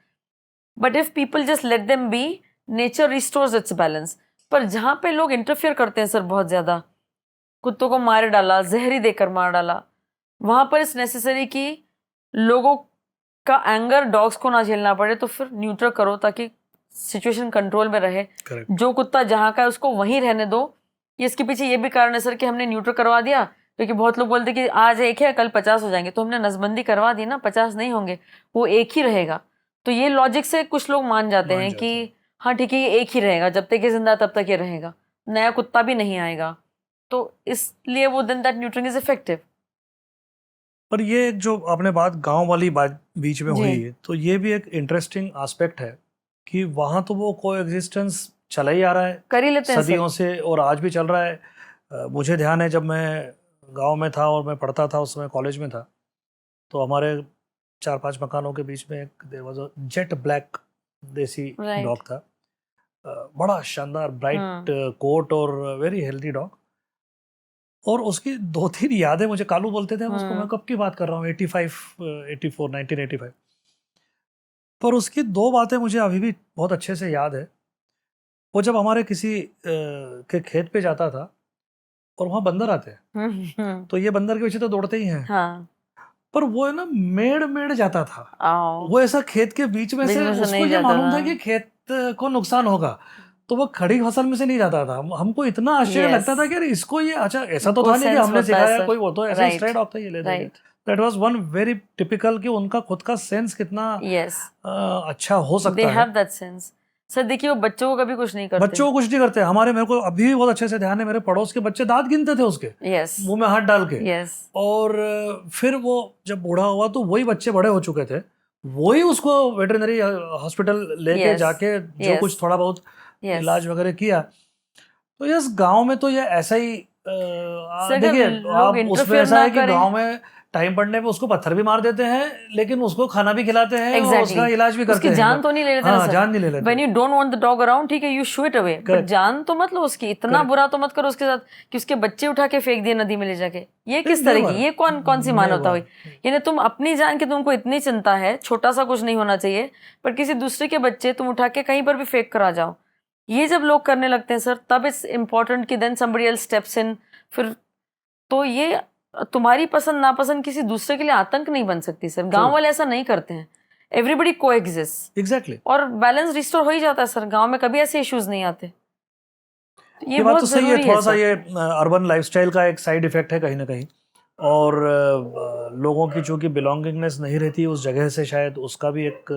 But if people just let them be, nature restores it's balance. पर जहाँ पे लोग इंटरफियर करते हैं सर बहुत ज्यादा, कुत्तों को मार डाला, जहरी देकर मार डाला, वहां पर इट्स नेसेसरी कि लोगों का एंगर डॉग्स को ना झेलना पड़े. तो फिर न्यूट्रल करो ताकि सिचुएशन कंट्रोल में रहे. जो कुत्ता जहाँ का है उसको वहीं रहने दो. ये इसके पीछे ये भी कारण है सर कि हमने न्यूट्रल करवा दिया, क्योंकि बहुत लोग बोलते कि आज एक है कल 50 हो जाएंगे, तो हमने नसबंदी करवा दी ना, 50 नहीं होंगे, वो एक ही रहेगा. तो ये लॉजिक से कुछ लोग मान जाते हैं कि हाँ ठीक है ये एक ही रहेगा, जब तक ये जिंदा तब तक ये रहेगा, नया कुत्ता भी नहीं आएगा. तो इसलिए वो देन दैट न्यूट्रिंग इज इफेक्टिव. पर ये जो आपने बात गांव वाली बात बीच में हुई, तो ये भी एक इंटरेस्टिंग एस्पेक्ट है कि वहाँ तो वो कोएग्जिस्टेंस चला ही आ रहा है, कर ही लेते हैं सदियों से, और आज भी चल रहा है. मुझे ध्यान है जब मैं गांव में था और मैं पढ़ता था, उस समय कॉलेज में था, तो हमारे 4-5 मकानों के बीच में एक there was a jet black desi dog था. बड़ा शानदार ब्राइट कोट और वेरी हेल्दी डॉग. और उसकी 2-3 यादें, मुझे कालू बोलते थे हम उसको, मैं कब की बात कर रहा हूँ, 1985. पर उसकी 2 बातें मुझे अभी भी बहुत अच्छे से याद है. वो जब हमारे किसी के खेत पे जाता था और वहाँ बंदर आते हैं, तो ये बंदर के पीछे तो दौड़ते ही हैं. हाँ. पर वो है ना मेड़ जाता था. वो ऐसा खेत के बीच में से उसको ये मालूम था कि खेत को नुकसान होगा, तो वो खड़ी फसल में से नहीं जाता था. हमको इतना आश्चर्य लगता था कि अरे इसको ये, अच्छा ऐसा तो था नहीं कि हमने सिखाया कोई, वो तो ऐसे स्ट्रे डॉग था, ये ले देंगे. That was one very typical कि उनका खुद का सेंस कितना अच्छा हो सकता है. They have that sense. Sir देखिए वो बच्चों को कभी कुछ नहीं करते. बच्चों को कुछ नहीं करते. हमारे, मेरे को अभी भी बहुत अच्छे से ध्यान है, मेरे पड़ोस के बच्चे दांत गिनते थे उसके मुंह में हाथ डाल के. और फिर वो जब बूढ़ा हुआ तो वही बच्चे बड़े हो चुके थे, वही उसको वेटरनरी हॉस्पिटल लेके जाके जो कुछ थोड़ा बहुत इलाज वगैरह किया. तो यस, गांव में तो ये ऐसा ही सर, देखिए अगर लोग आप उसमें इंटरफेयर ऐसा ना है कि करें, गांव में टाइम पड़ने पे उसको पत्थर भी मार देते हैं, लेकिन उसको खाना भी खिलाते हैं और उसका एग्जैक्टली इलाज भी उसकी करते हैं। जान तो नहीं ले लेते ना हाँ, सर। जान नहीं ले लेते। When you don't want the dog around, ठीक है, you shoe it away, but Correct. जान तो मत लो उसकी। इतना Correct. बुरा तो मत करो उसके साथ कि उसके बच्चे उठा के फेंक दिए नदी में ले जाके। ये किस तरह Never. की, ये कौन कौन सी मानवता हुई? Never. यानी तुम अपनी जान की तुमको इतनी चिंता है, छोटा सा कुछ नहीं होना चाहिए, पर किसी दूसरे के बच्चे तुम उठा के कहीं पर भी फेंक कर आ जाओ। ये जब लोग करने लगते हैं सर, तब इट्स इम्पोर्टेंट कि then somebody else steps in. फिर तो ये तुम्हारी पसंद नापसंद किसी दूसरे के लिए आतंक नहीं बन सकती सर। गांव वाले ऐसा नहीं करते हैं। एवरीबडी को एग्जिस्ट एग्जैक्टली। और बैलेंस रिस्टोर हो ही जाता है सर। गांव में कभी ऐसे इश्यूज नहीं आते। तो ये बात बहुत तो सही है। जरूरी है थोड़ा सा सर। ये अर्बन लाइफस्टाइल का एक साइड इफेक्ट है कहीं ना कहीं, और लोगों की चूंकि बिलोंगिंगनेस नहीं रहती उस जगह से, शायद उसका भी एक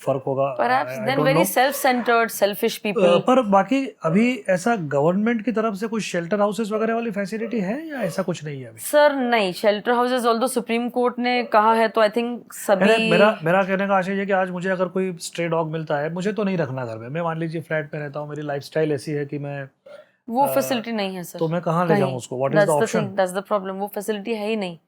फर्क होगा। Perhaps I then don't very know. Self centred, selfish people. पर बाकी अभी ऐसा गवर्नमेंट की तरफ से कुछ शेल्टर हाउसेस वगैरह वाली फैसिलिटी है या ऐसा कुछ नहीं है अभी? सर नहीं, shelter houses although supreme court ने कहा है, तो आई थिंक सभी। मेरा कहने का आशय है कि आज मुझे अगर कोई स्ट्रे डॉग मिलता है, मुझे तो नहीं रखना घर में। मैं मान लीजिए फ्लैट पे रहता हूँ, मेरी लाइफस्टाइल ऐसी है कि मैं वो फैसिलिटी नहीं है सर। तो मैं कहाँ ले जाऊँ उसको? What is the option? That's the problem. वो फैसिलिटी है ही नहीं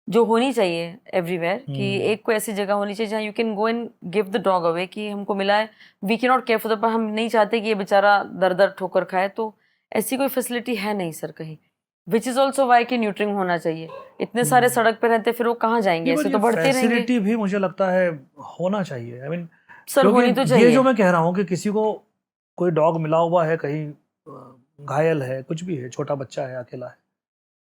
जो होनी चाहिए एवरीवेयर। कि एक कोई ऐसी जगह होनी चाहिए जहाँ you can go and give the dog away, कि हमको मिला है, we can not care for the, पर हम नहीं चाहते कि ये बेचारा दर दर ठोकर खाए। तो ऐसी कोई फैसिलिटी है नहीं सर कहीं। विच इज ऑल्सो वाई कि न्यूट्रिंग होना चाहिए। इतने सारे सड़क पे रहते, फिर वो कहाँ जाएंगे? ऐसे तो बढ़ते रहेंगे फैसिलिटी भी मुझे लगता है होना चाहिए। आई मीन सर, होनी तो चाहिए। ये जो मैं कह रहा हूँ कि किसी को कोई डॉग मिला हुआ है कहीं, घायल है, कुछ भी है, छोटा बच्चा है, अकेला है,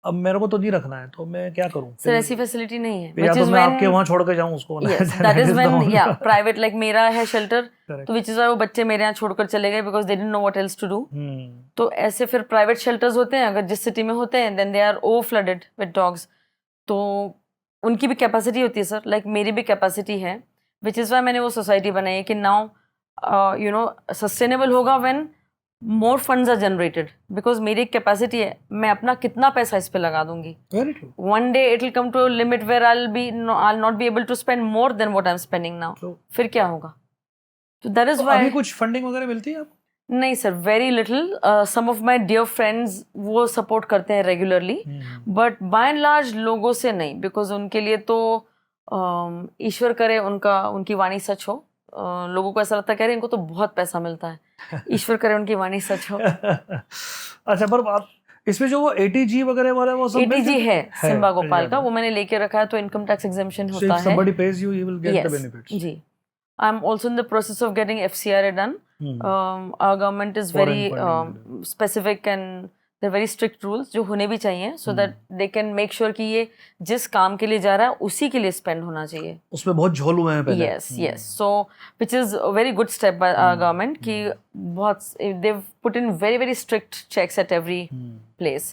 अब मेरे को तो नहीं रखना है, तो मैं क्या करूं? सर ऐसी फैसिलिटी नहीं है। या तो मैं आपके वहां छोड़ के जाऊं उसको? दैट इज व्हेन, या प्राइवेट, लाइक मेरा है शेल्टर, Correct. तो विच इज वो बच्चे मेरे यहाँ छोड़कर चले गए because they didn't know what else to do. तो ऐसे फिर प्राइवेट शेल्टर्स होते हैं, अगर जिस सिटी में होते हैं, then they are over flooded with dogs. तो उनकी भी कैपेसिटी होती है सर, लाइक मेरी भी कैपेसिटी है, विच इज़ वाई मैंने वो सोसाइटी बनाई है कि नाउ यू नो सस्टेनेबल होगा when more funds are generated. Because मेरी एक कैपेसिटी है, मैं अपना कितना पैसा इस पे लगा दूंगी। One day it will come to limit where I not be able to spend more than what I am spending now. फिर क्या होगा? तो दैट इज व्हाई। अभी कुछ फंडिंग वगैरह मिलती है आपको? नहीं sir, very little. Some of my dear friends वो सपोर्ट करते हैं regularly, but by and large लोगों से नहीं। बिकॉज उनके लिए तो ईश्वर करे उनकी वाणी सच हो। लोगों को ऐसा लगता है, कह रहे इनको तो बहुत पैसा मिलता है। ईश्वर करे उनकी वाणी सच हो। अच्छा, पर आप इसमें जो वो ATG वगैरह वाला वो सब ATG है सिम्बा गोपाल का, वो मैंने लेके रखा है, तो इनकम टैक्स एग्जेम्पशन होता है। somebody pays you, you will get the benefits. Ji, I am also in the process of getting FCRA done. Our government is very specific and there are very strict rules जो होने भी चाहिए, so that they can make sure कि ये जिस काम के लिए जा रहा है उसी के लिए स्पेंड होना चाहिए। उसमें बहुत झोल हुए हैं पहले। Yes. So which is a very good step by our government कि बहुत they've put in very very strict checks at every place.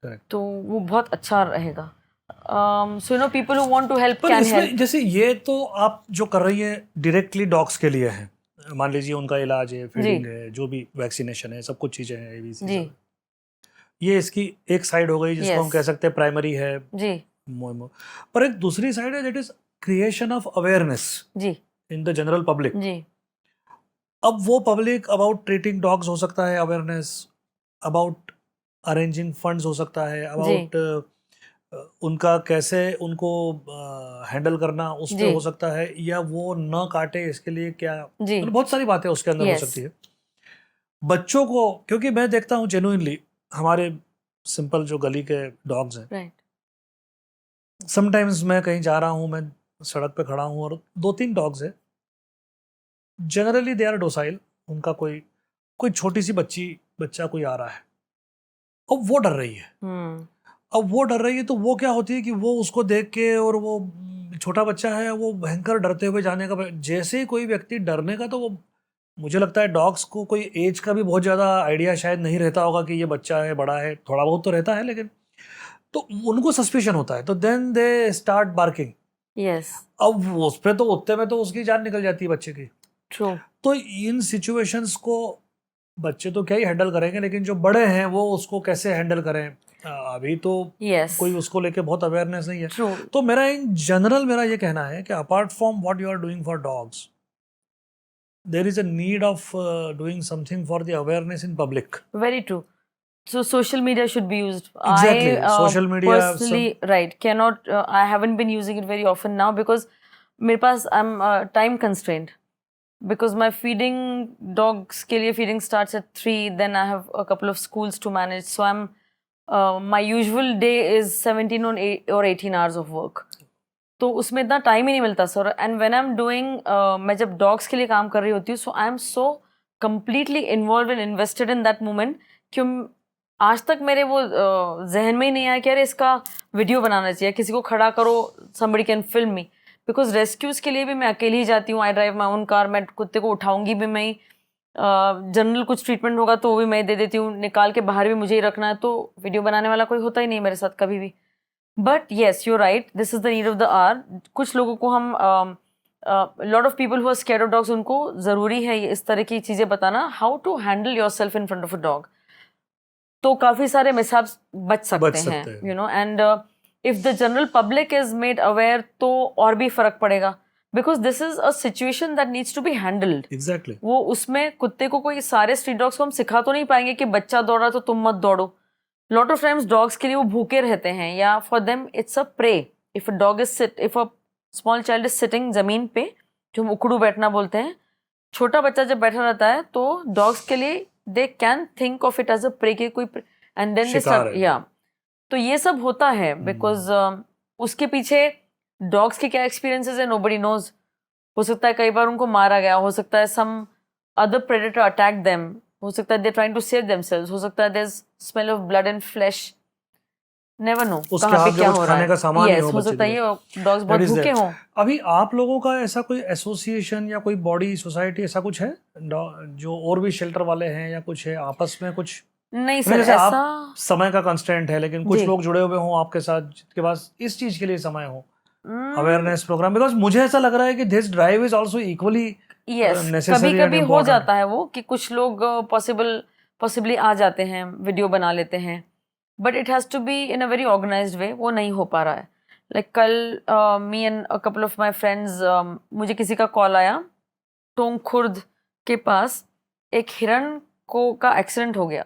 Correct. तो वो बहुत अच्छा रहेगा। So you know people who want to help पर can इसमें help. जैसे ये तो आप जो कर रही है डायरेक्टली डॉग्स के लिए है, मान लीजिए उनका इलाज है, फीडिंग है, जो भी वैक्सीनेशन है, सब कुछ चीजें हैं ABC जी। ये इसकी एक साइड हो गई जिसको हम कह सकते हैं प्राइमरी है जी। पर एक दूसरी साइड है that is creation of awareness जी इन द जनरल पब्लिक। जी। अब वो पब्लिक अबाउट ट्रीटिंग डॉग्स हो सकता है अवेयरनेस, अबाउट अरेंजिंग फंड्स हो सकता है, अबाउट उनका कैसे उनको हैंडल करना उस पे हो सकता है, या वो न काटे इसके लिए क्या, मतलब बहुत सारी बातें उसके अंदर हो सकती है। बच्चों को, क्योंकि मैं देखता हूँ जेन्युइनली हमारे सिंपल जो गली के डॉग्स हैं, समटाइम्स मैं कहीं जा रहा हूँ, मैं सड़क पे खड़ा हूँ और 2-3 डॉग्स हैं, जनरली दे आर डोसाइल। उनका कोई छोटी सी बच्चा कोई आ रहा है, अब वो डर रही है। अब वो डर रही है तो वो क्या होती है कि वो उसको देख के, और वो छोटा बच्चा है, वो भयंकर डरते हुए जाने का, जैसे ही कोई व्यक्ति डरने का, तो वो मुझे लगता है डॉग्स को कोई एज का भी बहुत ज़्यादा आइडिया शायद नहीं रहता होगा कि ये बच्चा है बड़ा है, थोड़ा बहुत तो रहता है, लेकिन तो उनको सस्पिशन होता है, तो देन दे स्टार्ट बार्किंग। अब उस पर तो उतने में तो उसकी जान निकल जाती है बच्चे की। तो इन सिचुएशंस को बच्चे तो क्या ही हैंडल करेंगे, लेकिन जो बड़े हैं वो उसको कैसे हैंडल करें, अभी तो कोई उसको लेके बहुत अवेयरनेस नहीं है। तो मेरा इन जनरल मेरा ये कहना है कि apart from what you are doing for dogs, there is a need of doing something for the awareness in public. Very true. So social media should be used. Exactly. I Social media, personally, right, cannot. I haven't been using it very often now because मेरे पास I'm time constrained. Because my feeding dogs के लिए feeding starts at 3, then I have a couple of schools to manage. So I'm my usual day is 17 or 18 hours of work. तो उसमें इतना time ही नहीं मिलता sir. And when I am doing, मैं जब dogs के लिए काम कर रही होती हूँ, so I am so completely involved and invested in that moment कि आज तक मेरे वो जहन में ही नहीं आया कि अरे इसका वीडियो बनाना चाहिए, किसी को खड़ा करो, somebody can film me. Because rescues के लिए भी मैं अकेली ही जाती हूँ. I drive my own car. मैं कुत्ते को उठाऊंगी भी मैं ही. जनरल कुछ ट्रीटमेंट होगा तो वो भी मैं दे देती हूँ. निकाल के बाहर भी मुझे ही रखना है. तो वीडियो बनाने वाला कोई होता ही नहीं मेरे साथ कभी भी. But yes, you right, this is the need of the hour. कुछ लोगों को हम lot of people who are scared of dogs, उनको ज़रूरी है इस तरह की चीज़ें बताना, how to handle yourself in front of a dog. तो काफ़ी सारे मिसहैप्स बच सकते हैं, you know. And if the general public is made aware तो और भी फर्क पड़ेगा. Because this is a situation that needs to be handled. Exactly. वो उसमें कुत्ते को, कोई सारे स्ट्रीट डॉग्स को हम सिखा तो नहीं पाएंगे कि बच्चा दौड़ा तो तुम मत दौड़ो. लॉट ऑफ टाइम्स डॉग्स के लिए वो भूखे रहते हैं, या for them it's a prey. If a dog is sit, if a small child is sitting जमीन पे, जो हम उकड़ू बैठना बोलते हैं, छोटा बच्चा जब बैठा रहता है तो डॉग्स के लिए they can think of it as a prey के कोई, एंड देन दे स्टार्ट, या. तो ये सब होता है बिकॉज उसके पीछे डॉग्स के क्या एक्सपीरियंसेस है नोबडी नोज. हो सकता है कई बार उनको मारा गया, हो सकता है some other predator attack them, हो सकता है they trying to save themselves, हो सकता है there is smell of blood and flesh. Never know कहाँ पे क्या हो रहा है. का सामान yes, हो सकता है ये डॉग्स बहुत भूखे हों. अभी आप लोगों का ऐसा कोई एसोसिएशन या कोई बॉडी सोसाइटी ऐसा कुछ है जो और भी शेल्टर वाले हैं, या कुछ है आपस में कुछ? नहीं सर, ऐसा समय का कंस्ट्रेंट है, लेकिन कुछ लोग जुड़े हुए हों आपके साथ जिनके पास इस चीज के लिए समय हो, अवेयरनेस प्रोग्राम. बिकॉज मुझे ऐसा लग रहा है कि this drive is also equally कभी कभी हो जाता है वो कि कुछ लोग पॉसिबली आ जाते हैं, वीडियो बना लेते हैं, but it has to be in a very organised way. वो नहीं हो पा रहा है. लाइक कल me and a couple of my friends, मुझे किसी का कॉल आया, टोंक खुर्द के पास एक हिरन को का एक्सीडेंट हो गया.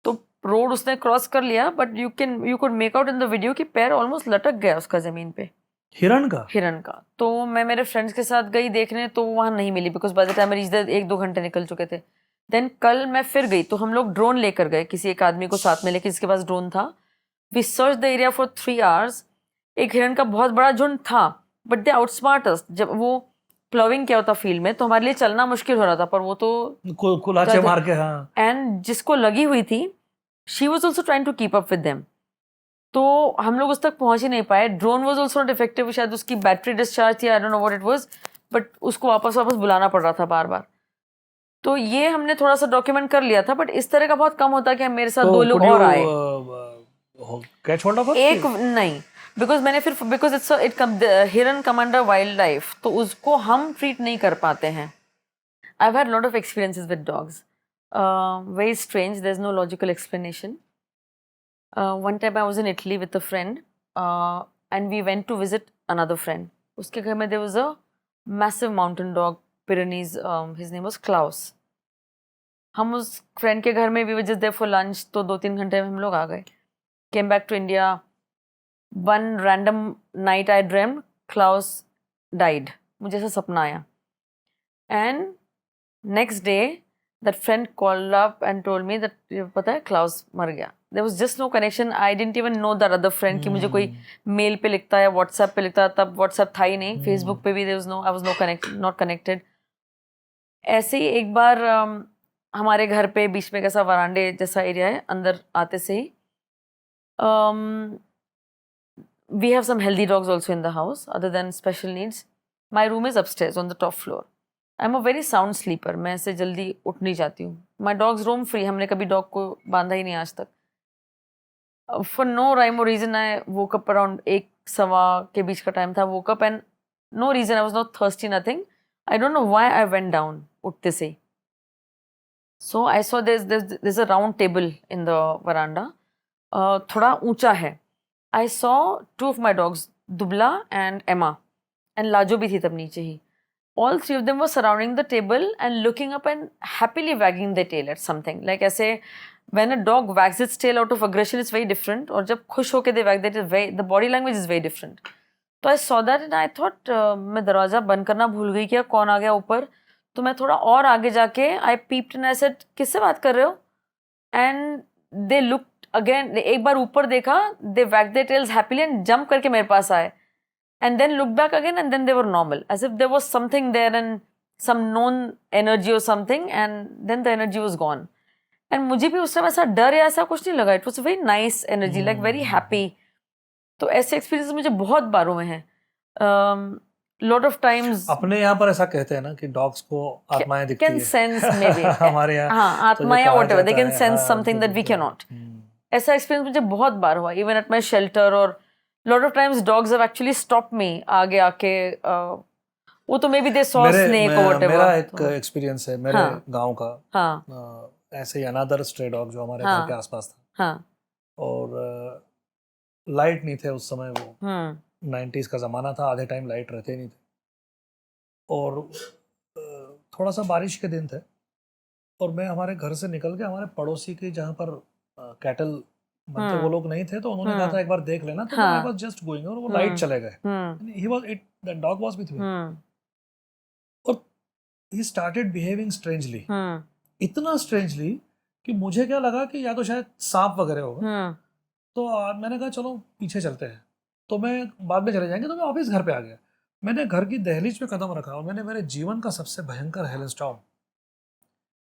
तो रोड उसने क्रॉस कर लिया, but you could make out in the video कि पैर ऑलमोस्ट लटक गया उसका जमीन पे. हिरन का. तो मैं मेरे फ्रेंड्स के साथ गई देखने, तो वहाँ नहीं मिली because by the time I reached 1-2 घंटे निकल चुके थे. देन कल मैं फिर गई तो हम लोग ड्रोन लेकर गए, किसी एक आदमी को साथ में लेके जिसके पास ड्रोन था. We search the area for 3 hours. एक हिरन का बहुत बड़ा झुंड था, बट दे आउटस्मार्ट अस. जब वो प्लॉविंग क्या होता फील्ड में, तो हमारे लिए चलना मुश्किल हो रहा था, पर वो तो कुलाचे मार के, हाँ. एंड जिसको लगी हुई थी, she was also trying to keep up with them. तो हम लोग उस तक पहुंच ही नहीं पाए. Drone was also not effective, शायद उसकी बैटरी डिस्चार्ज थी, I don't know what it was, but उसको वापस बुलाना पड़ रहा था बार बार. तो ये हमने थोड़ा सा डॉक्यूमेंट कर लिया था, बट इस तरह का बहुत कम होता है कि मेरे साथ 2 लोग और आए. क्या छोटा एक नहीं, बिकॉज हिरन कम अंडर वाइल्ड लाइफ, तो उसको हम ट्रीट नहीं कर पाते हैं. I have had lot of experiences with dogs, very strange, there is no logical explanation. One time I was in Italy with a friend, and we went to visit another friend. उसके घर में there was a massive mountain dog, Pyrenees. His name was Klaus. हम उस friend के घर में we were just there for lunch, तो 2-3 घंटे में हम लोग आ गए. Came back to India. One random night I dreamt Klaus died. मुझे ऐसा सपना आया. And next day that friend called up and told me that पता है Klaus मर गया. There was just no connection. I didn't even know that other friend कि मुझे कोई मेल पे लिखता है, व्हाट्सएप पे लिखता है. तब व्हाट्सएप था ही नहीं, फेसबुक पे भी I was not connected. ऐसे ही एक बार हमारे घर पे बीच में कैसा वरांडे जैसा एरिया है, अंदर आते से ही we have some healthy dogs also in the house other than special needs. My room is upstairs on the top floor. I'm a very sound sleeper. मैं ऐसे जल्दी उठ नहीं जाती हूँ. My dogs roam free. हमने कभी डॉग को बांधा ही नहीं आज तक. For no rhyme or reason I woke up around 1-1:15 के बीच का टाइम था. Woke up and no reason, I was not thirsty, nothing. I don't know why I went down उठते से. So I saw there's a round table in the veranda. थोड़ा ऊंचा है. I saw 2 of my dogs, Dubla and Emma, and Lajo भी थी तब नीचे ही. All 3 of them were surrounding the table and looking up and happily wagging their tail at something. Like ऐसे when a dog wags its tail out of aggression, it's very different. और जब खुश होके they wag that, the body language is very different. तो I saw that and I thought मैं दरवाजा बंद करना भूल गई क्या, कौन आ गया ऊपर. तो मैं थोड़ा और आगे जाके I peeped and I said, किससे बात कर रहे हो? And they looked again, एक बार ऊपर देखा, they wagged their tails happily and jump करके मेरे पास आए. And then looked back again and then they were normal, as if there was something there and some known energy or something, and then the energy was gone. And मुझे भी उस समय ऐसा डर या ऐसा कुछ नहीं लगा. It was a very nice energy, like very happy. तो ऐसे experiences मुझे बहुत बार हुए हैं. Lot of times अपने यहाँ पर ऐसा कहते हैं ना कि डॉग्स को आत्माएं दिखती can है. sense maybe. हमारे यहाँ हाँ, आत्मा या whatever, they can sense something that we बिल्कुल. cannot. ऐसा experience मुझे बहुत बार हुआ, even at my shelter. और lot of times dogs have actually stopped me आगे आके. वो तो maybe they saw snake or whatever. मेरा एक एक्सपीरियंस है मेरे गांव का. हाँ. ऐसे ही अनदर स्ट्रे डॉग जो हमारे घर के आसपास था. हाँ. और लाइट नहीं थे उस समय, वो 90s का ज़माना था, आधे टाइम लाइट रहते नहीं थे. और थोड़ा सा बारिश के दिन थे और मैं हमारे घर से निकल के हमारे पड़ोसी के जहाँ पर कैटल बनते वो लोग नहीं थे, तो उन्होंने कहा था एक बार देख लेना. तो आई वाज जस्ट गोइंग और वो लाइट चले गए. He was it that dog was with me और ही स्टार्टेड बिहेविंग स्ट्रेंजली. इतना स्ट्रेंजली कि मुझे क्या लगा कि या तो शायद सांप वगैरह होगा. तो मैंने कहा चलो पीछे चलते हैं. तो मैं बाद में चले जाएंगे. तो मैं वापस घर पे आ गया. मैंने घर की दहलीज पे कदम रखा और मैंने मेरे जीवन का सबसे भयंकर हेलस्टॉर्म,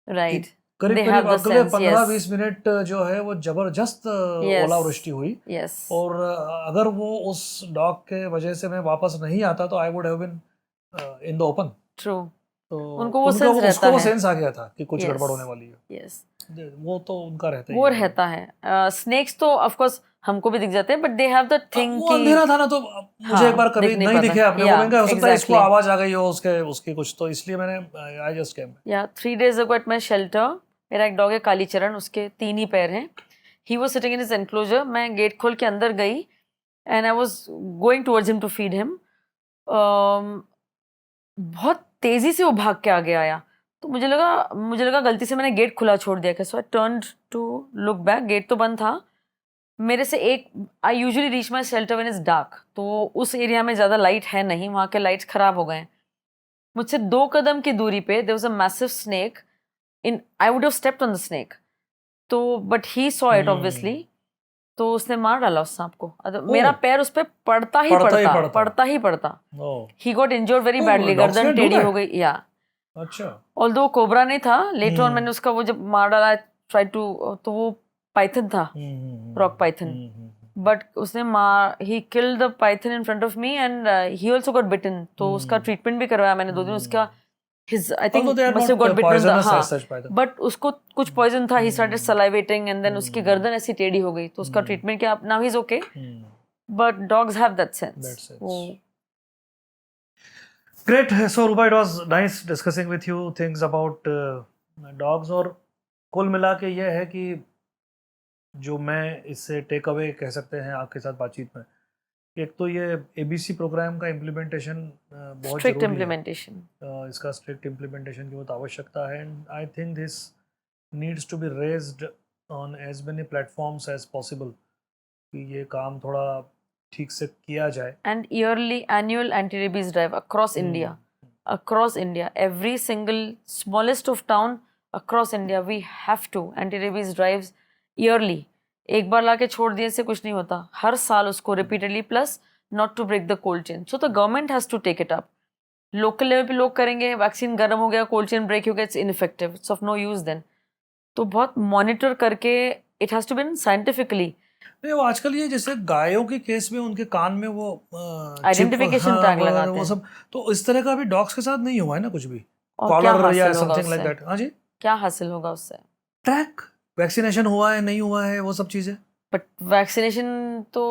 राइट, करीब अगले 15-20 मिनट जो है वो जबरदस्त ओलावृष्टि हुई. और अगर वो उस डॉग के वजह से मैं वापस नहीं आता तो I would have been in the open. True. तो उनको वो सेंस रहता है. वो सेंस आ गया था कि कुछ गड़बड़ होने वाली है. वो तो उनका रहता है. वो रहता है. स्नेक्स तो ऑफ कोर्स हमको भी दिख जाते हैं, but they have the thing कि अंधेरा था ना, तो मुझे एक बार कभी नहीं दिखे आपने. वो मैंने कहा हो सकता है इसको आवाज आ गई हो उसकी कुछ, तो इसलिए मैंने I just came. 3 days ago at my shelter, मेरा एक डॉग है कालीचरण, उसके 3 ही पैर हैं. He was sitting in his enclosure. मैं गेट खोल के अंदर गई and I was going towards him to feed him. बहुत तेजी से वो भाग के आगे आया. तो मुझे लगा गलती से मैंने गेट खुला छोड़ दिया. So I turned to look back. Gate तो बंद था. मेरे से I usually reach my shelter when is dark. तो उस एरिया में ज़्यादा लाइट है नहीं, वहाँ के लाइट्स ख़राब हो गए. मुझसे 2 कदम की दूरी पे there was a massive snake. I would have stepped on the snake. तो but he saw it obviously. तो उसने मार डाला उस सांप को. मेरा पैर उस पर पड़ता ही पड़ता. He got injured very badly. गर्दन टेढ़ी हो गई. या अच्छा. ऑल्दो कोबरा नहीं था. लेटर ऑन मैंने उसका वो जब मार डाला, ट्राई टू, तो वो पाइथन था, रॉक पाइथन. बट उसने ही killed the python in front of me and he also got bitten. तो उसका ट्रीटमेंट भी करवाया मैंने 2 दिन. उसका I think must have got bitten. But उसको कुछ पॉइजन था. He started salivating and then उसकी गर्दन ऐसी टेढ़ी हो गई. तो उसका ट्रीटमेंट किया. Now he's okay. But dogs have that sense. Great. So Rupa, it was nice discussing with you things about dogs. और कुल मिला के ये है कि जो मैं इससे टेक अवे कह सकते हैं आपके साथ बातचीत में, एक तो ये ABC प्रोग्राम का इम्प्लीमेंटेशन बहुत स्ट्रिक्ट जरूरी इम्प्लीमेंटेशन है. इसका स्ट्रिक्ट इम्प्लीमेंटेशन की बहुत आवश्यकता है. And I think this needs to be raised on as many platforms as possible कि ये काम थोड़ा ठीक से किया जाए. And yearly annual anti rabies drive across India, every single smallest of town across India we have to anti rabies drives yearly. एक बार लाके छोड़ दिए से कुछ नहीं होता. हर साल उसको repeatedly, plus not to break the cold chain. So the government has to take it up. Local level पे लोग करेंगे, वैक्सीन गर्म हो गया, कोल्ड चेन ब्रेक हो गया, it's ineffective, it's of no use then. तो बहुत मॉनिटर करके it has to be done scientifically. नहीं, वो आजकल ये जैसे गायों के केस में उनके कान में वो आइडेंटिफिकेशन टैग लगाते हैं, वो सब, तो इस तरह का भी डॉग्स के साथ नहीं हुआ है ना कुछ भी, और क्या कॉलर या हासिल होगा समथिंग लाइक उससे? दैट. हाँ जी, क्या हासिल होगा उससे? ट्रैक वैक्सीनेशन हुआ है नहीं हुआ है वो सब चीजें. बट वैक्सीनेशन तो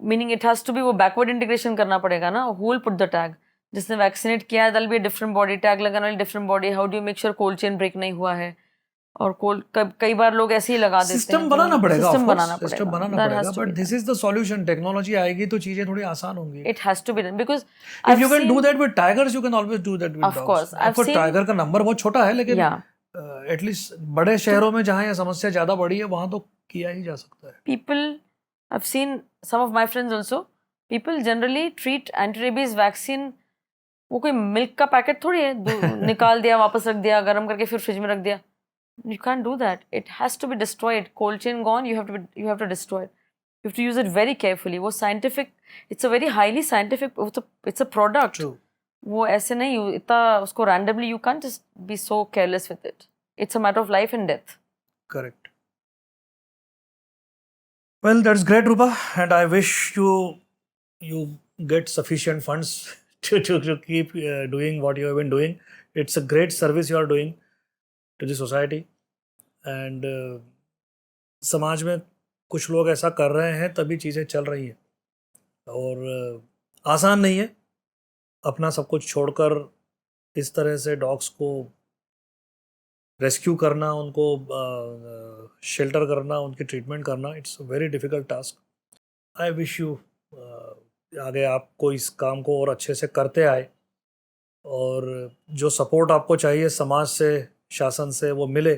meaning it has to be, वो बैकवर्ड इंटीग्रेशन करना पड़ेगा ना. Who will put the tag? जिसने वैक्सीनेट किया है that be different body, tag लगाने वाली different body. How do you make sure cold chain break नहीं हुआ है? और कई बार लोग ऐसे ही लगा देते हैं. सिस्टम बनाना पड़ेगा, सिस्टम बनाना सिस्टम पड़ेगा. बनाना पड़ेगा. But this is the solution. Technology आएगी तो चीजें थोड़ी आसान होंगी. It has to be done because if you can do that with tigers, you can always do that with Of dogs. course, I've आपको seen- टाइगर का number बहुत छोटा है, लेकिन Yeah. एटलीस्ट बड़े शहरों में जहाँ ये समस्या ज़्यादा बड़ी है वहाँ तो किया ही जा सकता है. People, I've seen some of my friends also, people generally treat anti-rabies vaccine, वो कोई मिल्क का पैकेट थोड़ी है, निकाल दिया, वापस रख दिया, गर्म करके फिर फ्रिज में रख दिया. You can't do that. It has to be destroyed. Cold chain gone, you have to destroy it. You have to use it very carefully. वो scientific, it's a very highly scientific, it's a product. True. वो ऐसे नहीं, इतना उसको randomly, you can't just be so careless with it. It's a matter of life and death. Correct. Well, that's great, Rupa, and I wish you get sufficient funds to keep doing what you have been doing. It's a great service you are doing to the society, and समाज में कुछ लोग ऐसा कर रहे हैं तभी चीज़ें चल रही हैं, और आसान नहीं है अपना सब कुछ छोड़कर इस तरह से डॉग्स को रेस्क्यू करना, उनको शेल्टर करना, उनकी ट्रीटमेंट करना. It's a very difficult task. I wish you आगे आपको इस काम को और अच्छे से करते आए, और जो सपोर्ट आपको चाहिए समाज से, शासन से, वो मिले.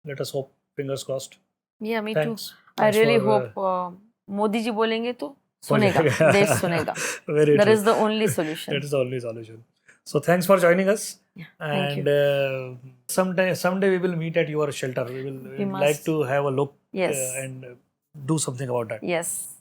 Let us hope, fingers crossed. Yeah, me Thanks. too. I really for, hope Modi ji बोलेंगे तो सुनेगा, देश सुनेगा. Very That true. is the only solution. That is the only solution. So thanks for joining us. Yeah, thank And someday we will meet at your shelter. We will We like must. to have a look Yes. and do something about that. Yes.